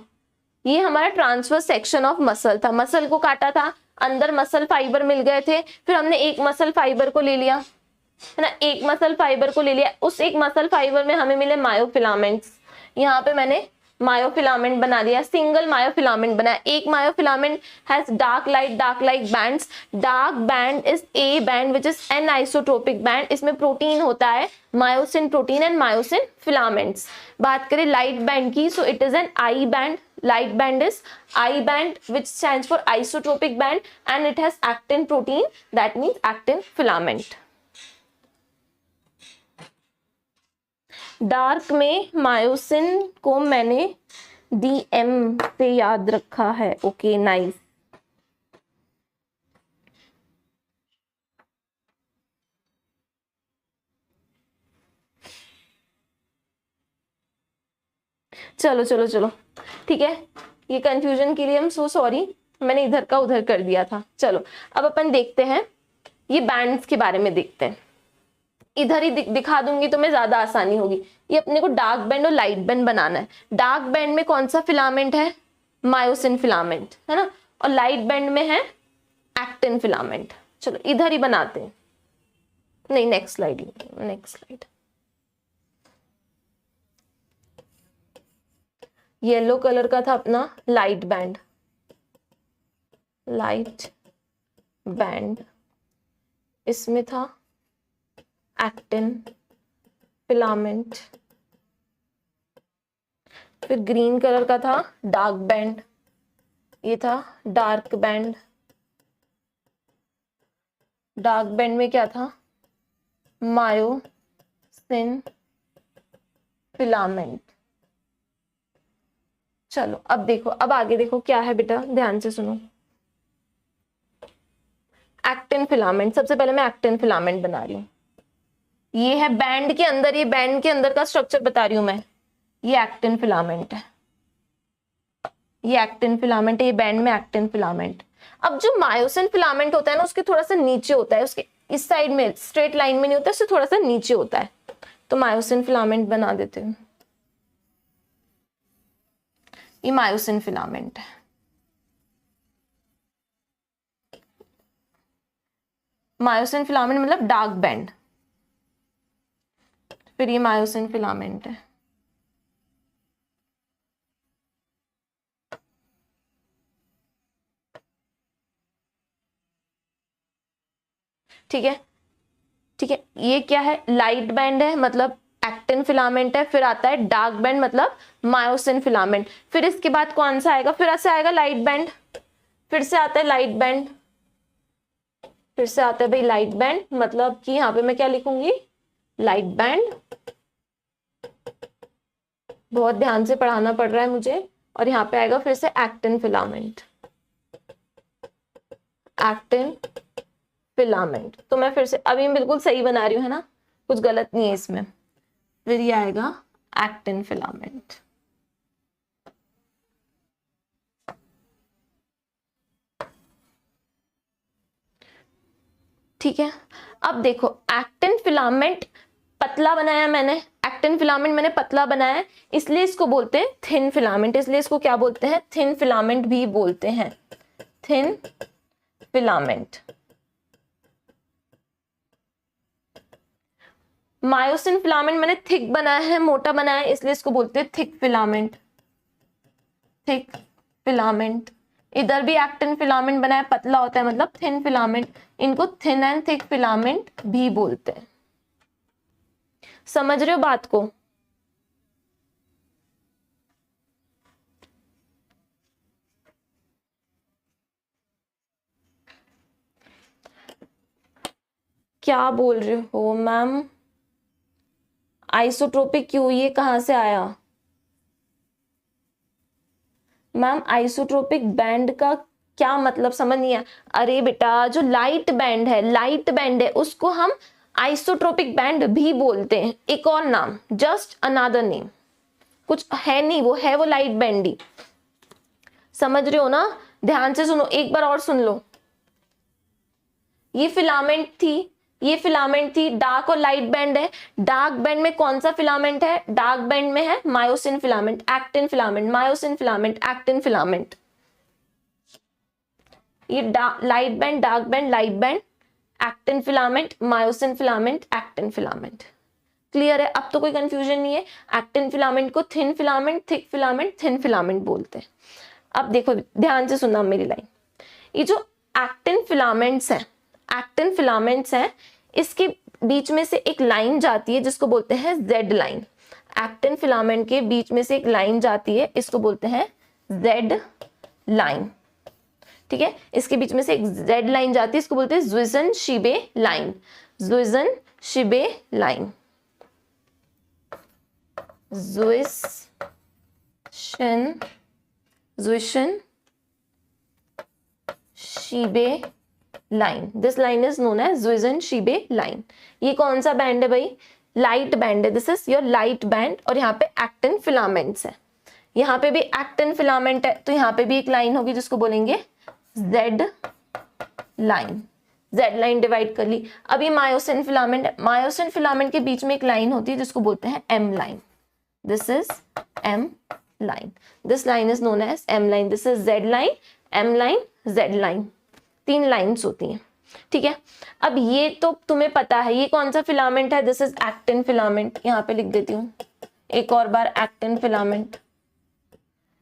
ये हमारा ट्रांसवर्स सेक्शन ऑफ मसल था, मसल को काटा था, अंदर मसल फाइबर मिल गए थे, फिर हमने एक मसल फाइबर को ले लिया, है ना, एक मसल फाइबर को ले लिया, उस एक मसल फाइबर में हमें मिले मायोफिलामेंट्स। यहाँ पे मैंने मायोफिलामेंट बना लिया, सिंगल मायोफिलामेंट बनाया। एक myofilament has dark like bands. Dark band is A band which is an isotropic band. इसमें प्रोटीन होता है myosin protein and myosin filaments. बात करें लाइट बैंड की, so it is N I band. Light band is I band, which stands for isotropic band, and it has actin protein, that means actin filament. Dark में मायोसिन को मैंने DM से याद रखा है। Okay, nice. चलो चलो चलो, ठीक है, ये कंफ्यूजन के लिए हम सो सॉरी, मैंने इधर का उधर कर दिया था। चलो अब अपन देखते हैं, ये बैंड्स के बारे में देखते हैं। इधर ही दिखा दूंगी तो मैं ज्यादा आसानी होगी। ये अपने को डार्क बैंड और लाइट बैंड बनाना है। डार्क बैंड में कौन सा फिलामेंट है? मायोसिन फिलामेंट, है ना, और लाइट बैंड में है एक्टिन फिलामेंट। चलो इधर ही बनाते हैं, नहीं next slide, next slide. Yellow colour का था अपना लाइट बैंड, लाइट बैंड, इसमें था एक्टिन फिलामेंट। फिर ग्रीन कलर का था डार्क बैंड, ये था डार्क बैंड। डार्क बैंड में क्या था? Myosin filament. चलो अब देखो, अब आगे देखो क्या है बेटा, ध्यान से सुनो। एक्टिन फिलामेंट, सबसे पहले मैं एक्टिन फिलामेंट बना रही हूँ। ये है बैंड के अंदर, ये बैंड के अंदर का स्ट्रक्चर बता रही हूं मैं। ये एक्टिन फिलामेंट है, ये एक्टिन फिलामेंट है, ये बैंड में एक्टिन फिलामेंट। अब जो मायोसिन फिलामेंट होता है ना, उसके थोड़ा सा नीचे होता है, उसके इस साइड में स्ट्रेट लाइन में नहीं होता, उससे थोड़ा सा नीचे होता है। तो मायोसिन फिलामेंट बना देते हैं। ये मायोसिन फिलामेंट है। मायोसिन फिलामेंट मतलब डार्क बैंड। फिर ये मायोसिन फिलामेंट है। ठीक है, ठीक है, ये क्या है? लाइट बैंड है, मतलब एक्टिन फिलामेंट है। फिर आता है डार्क बैंड, मतलब मायोसिन फिलामेंट। फिर इसके बाद कौन सा आएगा? फिर से आएगा लाइट बैंड, फिर से आता है लाइट बैंड, फिर से आता है भाई लाइट बैंड। मतलब कि यहाँ पे मैं क्या लिखूंगी? Light band. बहुत ध्यान से पढ़ाना पड़ रहा है मुझे। और यहाँ पे आएगा फिर से एक्टिन फिलामेंट, एक्टिन फिलामेंट। तो मैं फिर से अभी बिल्कुल सही बना रही हूँ, है ना, कुछ गलत नहीं है इसमें। फिर ये आएगा एक्टिन फिलामेंट। ठीक है, अब देखो एक्टिन फिलामेंट पतला बनाया मैंने, एक्टिन फिलामेंट मैंने पतला बनाया, इसलिए इसको बोलते हैं थिन फिलामेंट। इसलिए इसको क्या बोलते हैं? थिन फिलामेंट भी बोलते हैं, थिन फिलामेंट। मायोसिन फिलामेंट मैंने थिक बनाया है, मोटा बनाया है, इसलिए इसको बोलते हैं थिक फिलामेंट, थिक फिलामेंट। इधर भी एक्टिन फिलामेंट बनाया, पतला होता है, मतलब थिन फिलामेंट। इनको थिन एंड थिक फिलामेंट भी बोलते हैं। समझ रहे हो बात को? क्या बोल रहे हो मैम? आइसोट्रोपिक क्यों, ये कहां से आया मैम? आइसोट्रोपिक बैंड का क्या मतलब समझ नहीं आया? अरे बेटा, जो लाइट बैंड है, लाइट बैंड है, उसको हम आइसोट्रोपिक बैंड भी बोलते हैं। एक और नाम, जस्ट अनदर नेम, कुछ है नहीं, वो है वो लाइट बैंड ही। समझ रहे हो ना? ध्यान से सुनो, एक बार और सुन लो। ये फिलामेंट थी, ये फिलामेंट थी, डार्क और लाइट बैंड है। डार्क बैंड में कौन सा फिलामेंट है? डार्क बैंड में है myosin filament, actin filament, myosin filament, actin filament. ये light band, dark band, light band, actin filament, myosin filament, actin filament. Clear है? अब तो कोई कंफ्यूजन नहीं है। एक्टिन फिलामेंट को thin filament, thick filament, thin filament बोलते हैं। अब देखो ध्यान से सुनना मेरी लाइन। ये जो एक्टिन फिलामेंट्स हैं, एक्टिन फिलामेंट्स हैं, इसके बीच में से एक लाइन जाती है जिसको बोलते हैं जेड लाइन। एक्टिन फिलामेंट के बीच में से एक लाइन जाती है, इसको बोलते हैं जेड लाइन। ठीक है, इसके बीच में से एक जेड लाइन जाती है, इसको बोलते हैं zwischenscheibe line. Zwischenscheibe line, zwischenscheibe line. This line is known as zwischenscheibe line. ये कौन सा बैंड है भाई? लाइट बैंड है। This is your light band. और यहाँ पे एक्टिन फिलामेंट्स है, यहाँ पे भी एक्टिन फिलामेंट है, तो यहाँ पे भी एक लाइन होगी जिसको बोलेंगे Z line. Z line divide कर ली। अब ये मायोसिन फिलामेंट है, मायोसिन फिलामेंट के बीच में एक लाइन होती है जिसको बोलते हैं M line. This is M line. This line is known as M line. This is Z line, M line, Z line. 3 lines होती हैं। ठीक है, अब ये तो तुम्हें पता है ये कौन सा फिलामेंट है। दिस इज एक्टिन फिलामेंट, यहाँ पे लिख देती हूँ एक और बार, एक्टिन फिलामेंट।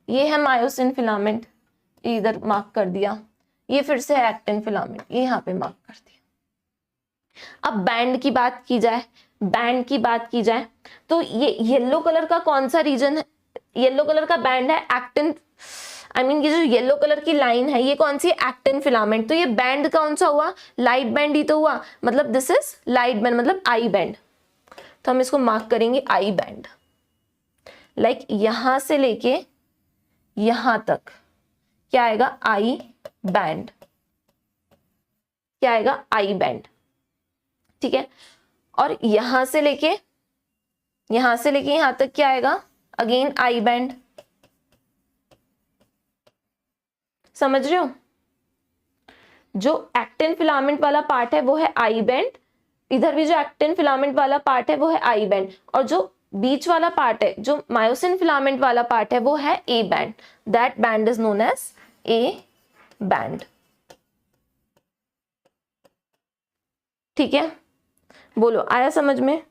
ये है मायोसिन फिलामेंट, इधर मार्क कर दिया। ये फिर से है एक्टिन फिलामेंट, ये यहाँ पे मार्क कर दिया। अब बैंड की बात की जाए, बैंड की बात की जाए तो ये येलो कलर का कौन सा रीजन है? येलो कलर का बैंड है एक्टिन, ये जो येलो कलर की लाइन है ये कौन सी? Actin filament. तो ये बैंड कौन सा हुआ? लाइट बैंड ही तो हुआ, मतलब दिस इज लाइट बैंड, मतलब आई बैंड। तो हम इसको मार्क करेंगे आई बैंड। लाइक यहां से लेके यहां तक क्या आएगा? I band. क्या आएगा? I band. ठीक है, और यहां से लेके यहां तक क्या आएगा? Again I band. समझ रहे हो? जो एक्टिन फिलामेंट वाला पार्ट है वो है आई बैंड, इधर भी जो एक्टिन फिलामेंट वाला पार्ट है वो है आई बैंड, और जो बीच वाला पार्ट है, जो मायोसिन फिलामेंट वाला पार्ट है, वो है A band. That band is known as A band. ठीक है, बोलो आया समझ में?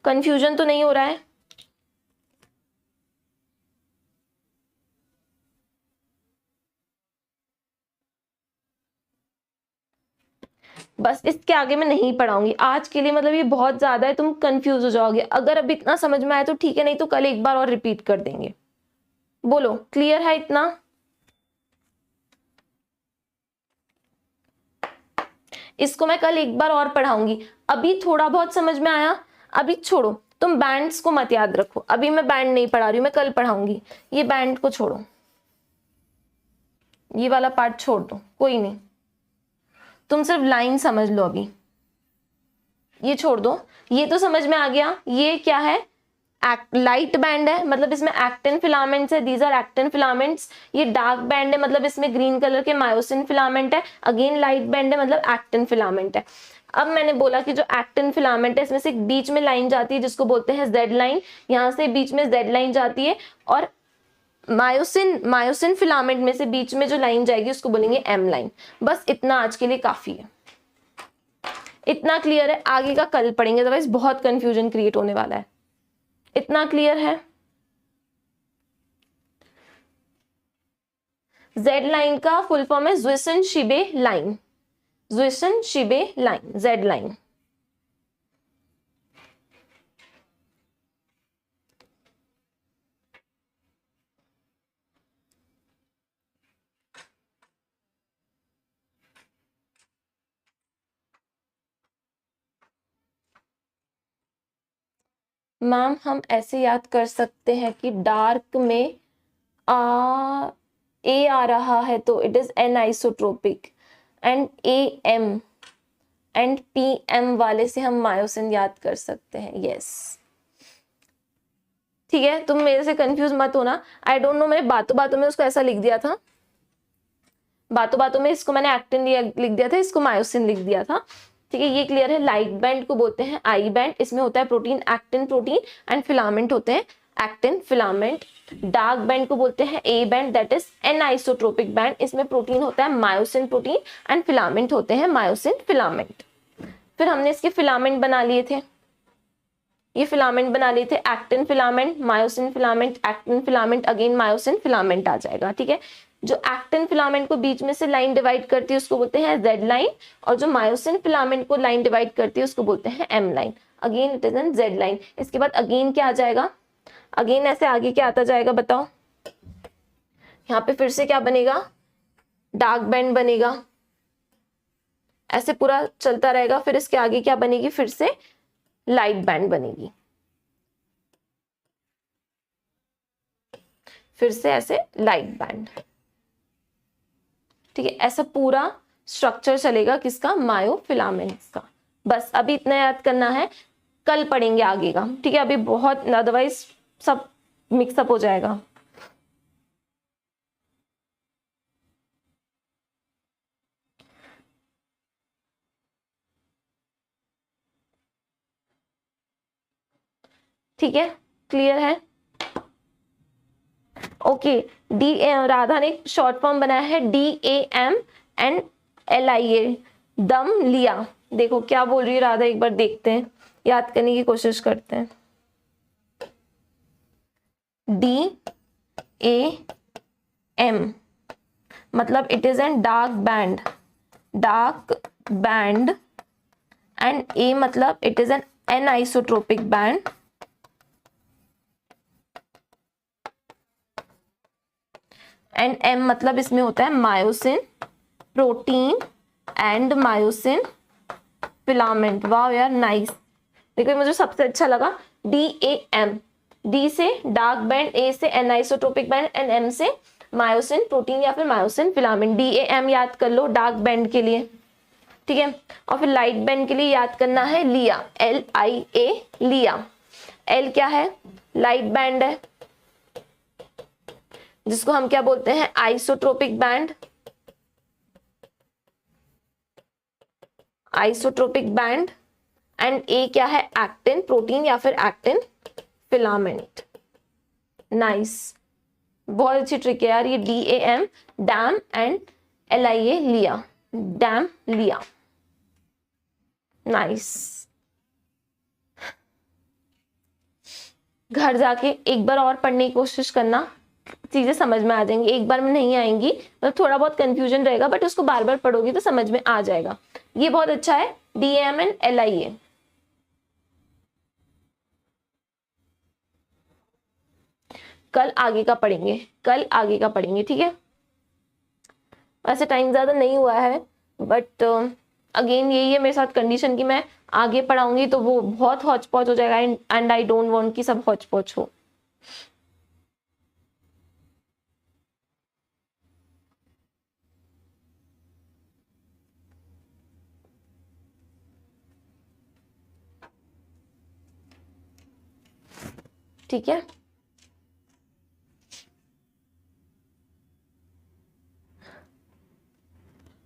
कंफ्यूजन तो नहीं हो रहा है? बस इसके आगे मैं नहीं पढ़ाऊंगी आज के लिए, मतलब ये बहुत ज्यादा है, तुम कंफ्यूज हो जाओगे। अगर अभी इतना समझ में आया तो ठीक है, नहीं तो कल एक बार और रिपीट कर देंगे। बोलो क्लियर है इतना? इसको मैं कल एक बार और पढ़ाऊंगी। अभी थोड़ा बहुत समझ में आया, अभी छोड़ो, तुम बैंड्स को मत याद रखो। अभी मैं बैंड नहीं पढ़ा रही हूँ, मैं कल पढ़ाऊंगी। ये बैंड को छोड़ो, ये वाला पार्ट छोड़ दो, कोई नहीं, तुम सिर्फ लाइन समझ लो। अभी ये छोड़ दो, ये तो समझ में आ गया। ये क्या है? लाइट बैंड है, मतलब इसमें एक्टिन फिलामेंट्स है, दीज आर एक्टिन फिलामेंट्स। ये डार्क बैंड है, मतलब इसमें ग्रीन कलर के मायोसिन फिलामेंट है। अगेन लाइट बैंड है, मतलब एक्टिन फिलामेंट है। अब मैंने बोला कि जो एक्टिन फिलामेंट है इसमें से बीच में लाइन जाती है जिसको बोलते हैं जेड लाइन। यहाँ से बीच में जेड लाइन जाती है, और मायोसिन फिलामेंट में से बीच में जो लाइन जाएगी उसको बोलेंगे एम लाइन। बस इतना आज के लिए काफी है। इतना क्लियर है? आगे का कल पढ़ेंगे, अदरवाइज बहुत कंफ्यूजन क्रिएट होने वाला है। इतना क्लियर है? जेड लाइन का फुल फॉर्म है zwischenscheibe line. Zwischenscheibe line, Z line. Ma'am हम ऐसे याद कर सकते हैं कि डार्क में ए आ रहा है तो it is an isotropic, and A M and P M वाले से हम मायोसिन याद कर सकते हैं। यस, ठीक है, तुम मेरे से कंफ्यूज मत होना। आई डोंट नो, मैंने बातों बातों में उसको ऐसा लिख दिया था, बातों बातों में इसको मैंने एक्टिन लिख दिया था, इसको मायोसिन लिख दिया था। ठीक है, ये क्लियर है। लाइट बैंड को बोलते हैं आई बैंड, इसमें होता है protein actin protein, and filament होते हैं एक्टिन फिलामेंट। डार्क बैंड को बोलते हैं A band, that is anisotropic band, इसमें प्रोटीन होता है मायोसिन प्रोटीन एंड फिलामेंट होते हैं मायोसिन फिलामेंट। फिर हमने इसके फिलामेंट बना लिए थे, ये फिलामेंट बना लिए थे, actin filament, myosin filament, actin filament, again myosin filament आ जाएगा। ठीक है, जो एक्टिन फिलामेंट को बीच में से लाइन डिवाइड करती है उसको बोलते हैं जेड लाइन, और जो मायोसिन फिलामेंट को लाइन डिवाइड करती है उसको बोलते हैं M line. Again it is an Z line. इसके बाद अगेन क्या आ जाएगा, अगेन ऐसे आगे क्या आता जाएगा बताओ, यहाँ पे फिर से क्या बनेगा, डार्क बैंड बनेगा, ऐसे पूरा चलता रहेगा। फिर इसके आगे क्या बनेगी, फिर से लाइट बैंड बनेगी, फिर से ऐसे लाइट बैंड। ठीक है, ऐसा पूरा स्ट्रक्चर चलेगा किसका, मायोफिलामेंट्स का। बस अभी इतना याद करना है, कल पढ़ेंगे आगे का। ठीक है, अभी बहुत, अदरवाइज सब मिक्सअप हो जाएगा। ठीक है, क्लियर है। ओके, डी, राधा ने शॉर्ट फॉर्म बनाया है DAMNLIA, दम लिया। देखो क्या बोल रही है राधा, एक बार देखते हैं, याद करने की कोशिश करते हैं। DAM मतलब it is an dark band, dark band, and A मतलब it is an anisotropic band, and M मतलब इसमें होता है myosin protein and myosin filament. वाह यार, नाइस। देखो मुझे सबसे अच्छा लगा DAM, D से डार्क बैंड, A से एनाइसोट्रोपिक बैंड, एंड M से मायोसिन प्रोटीन या फिर मायोसिन फिलामेंट। DAM याद कर लो डार्क बैंड के लिए। ठीक है, और फिर लाइट बैंड के लिए याद करना है लिया, LIA, लिया। L क्या है, लाइट बैंड है, जिसको हम क्या बोलते हैं, isotropic band, isotropic band. And A क्या है, एक्टिन प्रोटीन या फिर एक्टिन फिलामेंट। नाइस, बहुत अच्छी ट्रिक है यार ये। DAM डैम एंड LIA लिया, डैम लिया। नाइस। घर जाके एक बार और पढ़ने की कोशिश करना, चीजें समझ में आ जाएंगी। एक बार में नहीं आएंगी, मतलब थोड़ा बहुत कंफ्यूजन रहेगा, बट उसको बार बार पढ़ोगी तो समझ में आ जाएगा। ये बहुत अच्छा है, DAM एंड LIA। कल आगे का पढ़ेंगे, कल आगे का पढ़ेंगे। ठीक है, वैसे टाइम ज्यादा नहीं हुआ है, बट अगेन यही है मेरे साथ कंडीशन कि मैं आगे पढ़ाऊंगी तो वो बहुत हौच पौच हो जाएगा, एंड आई डोंट वांट कि सब हौच पौच हो। ठीक है,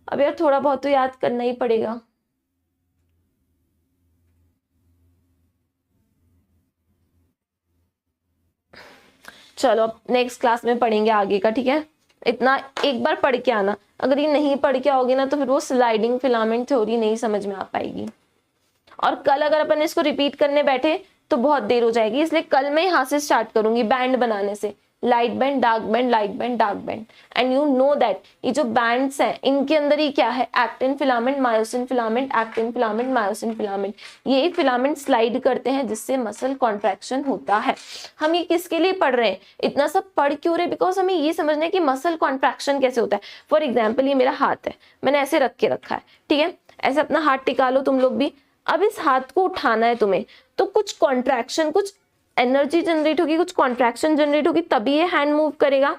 अब यार थोड़ा बहुत तो याद करना ही पड़ेगा। चलो अब नेक्स्ट क्लास में पढ़ेंगे आगे का। ठीक है, इतना एक बार पढ़ के आना, अगर ये नहीं पढ़ के आओगे ना तो फिर वो स्लाइडिंग फिलामेंट थ्योरी नहीं समझ में आ पाएगी। और कल अगर अपन इसको रिपीट करने बैठे तो बहुत देर हो जाएगी, इसलिए कल मैं यहाँ से स्टार्ट करूंगी बैंड बनाने से, light band, dark band, light band, dark band. And you know that ये जो बैंड्स हैं इनके अंदर ही क्या है, actin filament, myosin filament, actin filament, myosin filament. ये फिलामेंट स्लाइड करते हैं जिससे मसल कॉन्ट्रैक्शन होता है। हम ये किसके लिए पढ़ रहे हैं, इतना सब पढ़ क्यों रहे, बिकॉज हमें ये समझना है कि मसल कॉन्ट्रैक्शन कैसे होता है। फॉर एग्जाम्पल ये मेरा हाथ है, मैंने ऐसे रख के रखा है। ठीक है, ऐसे अपना हाथ टिका लो तुम लोग भी। अब इस हाथ को उठाना है तुम्हें, तो कुछ कॉन्ट्रैक्शन, कुछ एनर्जी जनरेट होगी, कुछ कॉन्ट्रैक्शन जनरेट होगी, तभी ये हैंड मूव करेगा।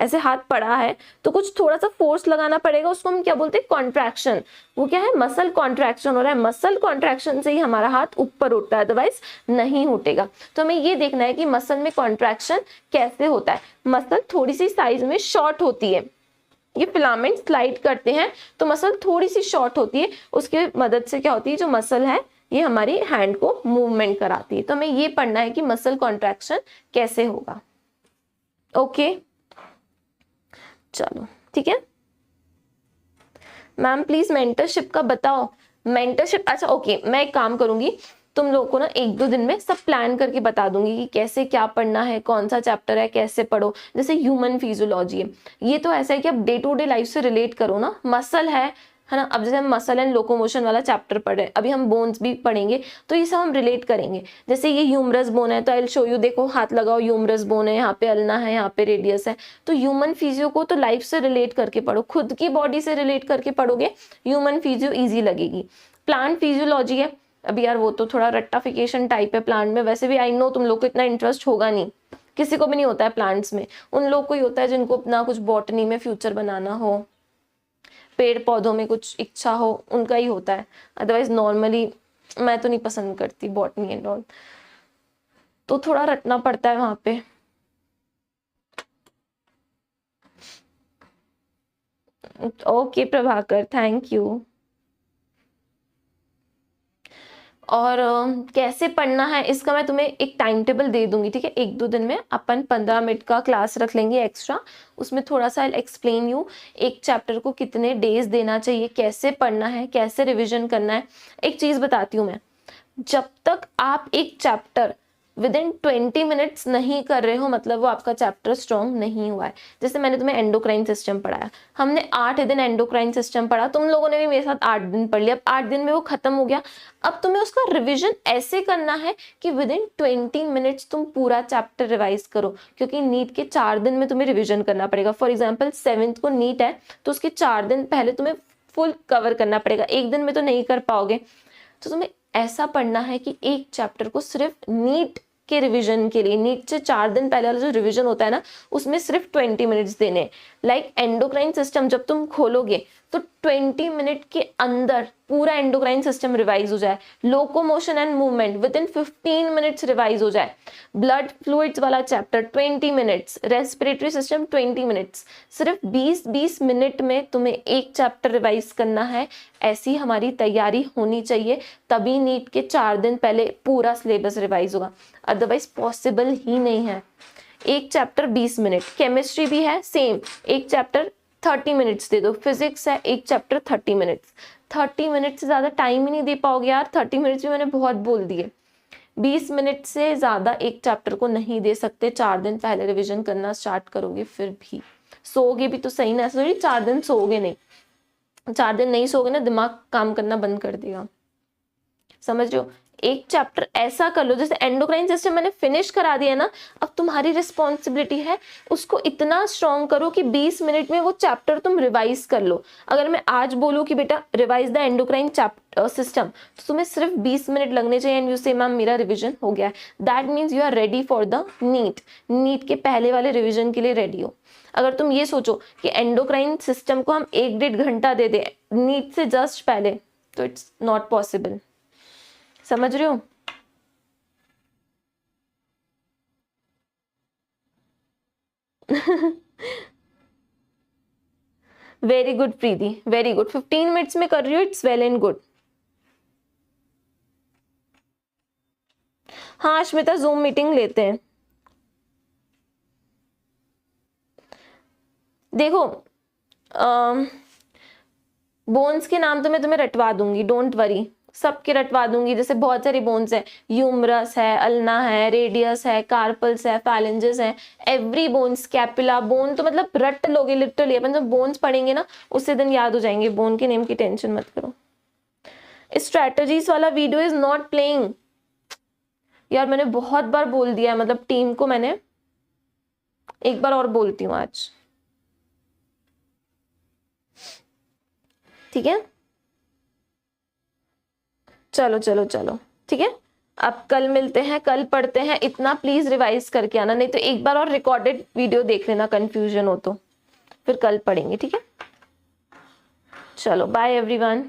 ऐसे हाथ पड़ा है तो कुछ थोड़ा सा फोर्स लगाना पड़ेगा, उसको हम क्या बोलते हैं, कॉन्ट्रैक्शन। वो क्या है, मसल कॉन्ट्रैक्शन हो रहा है, मसल कॉन्ट्रैक्शन से ही हमारा हाथ ऊपर उठता है, अदरवाइज नहीं उठेगा। तो हमें ये देखना है कि मसल में कॉन्ट्रैक्शन कैसे होता है। मसल थोड़ी सी साइज में शॉर्ट होती है, ये फिलामेंट स्लाइड करते हैं तो मसल थोड़ी सी शॉर्ट होती है, उसके मदद से क्या होती है, जो मसल है ये हमारी हैंड को मूवमेंट कराती है। तो हमें ये पढ़ना है कि मसल कॉन्ट्रैक्शन कैसे होगा। ओके चलो ठीक है। मैम प्लीज मेंटरशिप का बताओ। मेंटरशिप, अच्छा ओके, मैं एक काम करूंगी, तुम लोगों को ना 1-2 दिन में सब प्लान करके बता दूंगी कि कैसे क्या पढ़ना है, कौन सा चैप्टर है, कैसे पढ़ो। जैसे ह्यूमन फिजियोलॉजी है, ये तो ऐसा है कि आप डे टू डे लाइफ से रिलेट करो ना। मसल है ना, अब जैसे हम मसल एंड लोकोमोशन वाला चैप्टर पढ़ रहे हैं, अभी हम बोन्स भी पढ़ेंगे, तो ये सब हम रिलेट करेंगे। जैसे ये ह्यूमरस बोन है तो आई विल शो यू, देखो हाथ लगाओ, ह्यूमरस बोन है, यहाँ पे अल्ना है, यहाँ पे रेडियस है। तो ह्यूमन फिजियो को तो लाइफ से रिलेट करके पढ़ो, खुद की बॉडी से रिलेट करके पढ़ोगे, ह्यूमन फिजियो ईजी लगेगी। प्लांट फिजियोलॉजी है, अभी यार वो तो थोड़ा रट्टाफिकेशन टाइप है प्लांट में, वैसे भी आई नो तुम लोग को इतना इंटरेस्ट होगा नहीं, किसी को भी नहीं होता है प्लांट्स में, उन लोग को ही होता है जिनको अपना कुछ बॉटनी में फ्यूचर बनाना हो, पेड़ पौधों में कुछ इच्छा हो, उनका ही होता है। अदरवाइज नॉर्मली मैं तो नहीं पसंद करती बॉटनी एंड ऑल, तो थोड़ा रटना पड़ता है वहां पे। Okay Prabhakar, thank you. और कैसे पढ़ना है इसका मैं तुम्हें एक टाइम टेबल दे दूंगी, ठीक है। 1-2 दिन में अपन 15 मिनट का क्लास रख लेंगे एक्स्ट्रा, उसमें थोड़ा सा एक्सप्लेन यू एक चैप्टर को कितने डेज देना चाहिए, कैसे पढ़ना है, कैसे रिविजन करना है। एक चीज बताती हूँ मैं, जब तक आप एक चैप्टर विद इन 20 मिनट्स नहीं कर रहे हो, मतलब वो आपका चैप्टर स्ट्रॉन्ग नहीं हुआ है। जैसे मैंने तुम्हें एंडोक्राइन सिस्टम पढ़ाया, हमने 8 दिन एंडोक्राइन सिस्टम पढ़ा, तुम लोगों ने भी मेरे साथ 8 दिन पढ़ लिया, अब 8 दिन में वो खत्म हो गया। अब तुम्हें उसका रिविजन ऐसे करना है कि विद इन 20 मिनट्स तुम पूरा चैप्टर रिवाइज करो, क्योंकि नीट के 4 दिन में तुम्हें रिविजन करना पड़ेगा। फॉर एग्जाम्पल 7th को नीट है तो उसके 4 दिन पहले तुम्हें फुल कवर करना पड़ेगा, एक दिन में तो नहीं कर पाओगे। तो तुम्हें ऐसा पढ़ना है कि एक चैप्टर को सिर्फ नीट के रिवीजन के लिए, नीट से 4 दिन पहले वाला जो रिवीजन होता है ना, उसमें सिर्फ 20 मिनट्स देने। लाइक एंडोक्राइन सिस्टम जब तुम खोलोगे तो 20 मिनट के अंदर पूरा एंडोक्राइन सिस्टम रिवाइज हो जाए, locomotion and movement with in 15 minutes revise हो जाए, ब्लड फ्लूइड्स वाला chapter 20 minutes, respiratory system 20 minutes, सिर्फ 20-20 मिनट में तुम्हें एक चैप्टर रिवाइज करना है। ऐसी हमारी तैयारी होनी चाहिए, तभी नीट के 4 दिन पहले पूरा सिलेबस रिवाइज होगा, अदरवाइज पॉसिबल ही नहीं है। एक चैप्टर 20 मिनट, केमिस्ट्री भी है सेम, एक चैप्टर 30 मिनट्स दे दो, फिजिक्स है एक चैप्टर 30 मिनट्स, 30 मिनट से ज्यादा टाइम ही नहीं दे पाओगे यार। 30 मिनट्स भी मैंने बहुत बोल दिए, 20 मिनट से ज्यादा एक चैप्टर को नहीं दे सकते। 4 दिन पहले रिवीजन करना स्टार्ट करोगे, फिर भी सोओगे भी तो सही ना, ऐसा 4 दिन सोओगे नहीं, 4 दिन नहीं सोओगे ना दिमाग काम करना बंद कर देगा, समझ रहे हो। एक चैप्टर ऐसा कर लो, जैसे एंडोक्राइन सिस्टम मैंने फिनिश करा दिया ना, अब तुम्हारी रिस्पॉन्सिबिलिटी है उसको इतना स्ट्रॉन्ग करो कि 20 मिनट में वो चैप्टर तुम रिवाइज कर लो। अगर मैं आज बोलूँ कि बेटा revise the endocrine chapter system, तो तुम्हें सिर्फ 20 मिनट लगने चाहिए एंड यू से मैम मेरा रिविजन हो गया है, that means you are ready for the NEET के पहले वाले रिविजन के लिए रेडी हो। अगर तुम ये सोचो कि एंडोक्राइन सिस्टम को हम 1-1.5 घंटा दे दे नीट से जस्ट पहले, तो इट्स नॉट पॉसिबल, समझ रहे हो। वेरी गुड प्रीति, वेरी गुड, 15 मिनट्स में कर रही हो, इट्स वेल एंड गुड। हाँ अश्मिता जूम मीटिंग लेते हैं। देखो बोन्स के नाम तो मैं तुम्हें रटवा दूंगी, डोंट वरी, सबके रटवा दूंगी। जैसे बहुत सारी बोन्स है, यूमरस है, अल्ना है, रेडियस है, कार्पल्स है, फैलेंजेस है, एवरी बोन, स्कैपुला बोन, तो मतलब रट लोगे लिटरली। अपन जब बोन्स पढ़ेंगे ना उससे दिन याद हो जाएंगे, बोन के नेम की टेंशन मत करो। स्ट्रेटजीज वाला वीडियो इज नॉट प्लेइंग यार, मैंने बहुत बार बोल दिया है, मतलब टीम को मैंने, एक बार और बोलती हूँ आज, ठीक है। चलो चलो चलो ठीक है, अब कल मिलते हैं, कल पढ़ते हैं। इतना प्लीज रिवाइज करके आना, नहीं तो एक बार और रिकॉर्डेड वीडियो देख लेना, कंफ्यूजन हो तो फिर कल पढ़ेंगे, ठीक है। चलो बाय एवरीवन।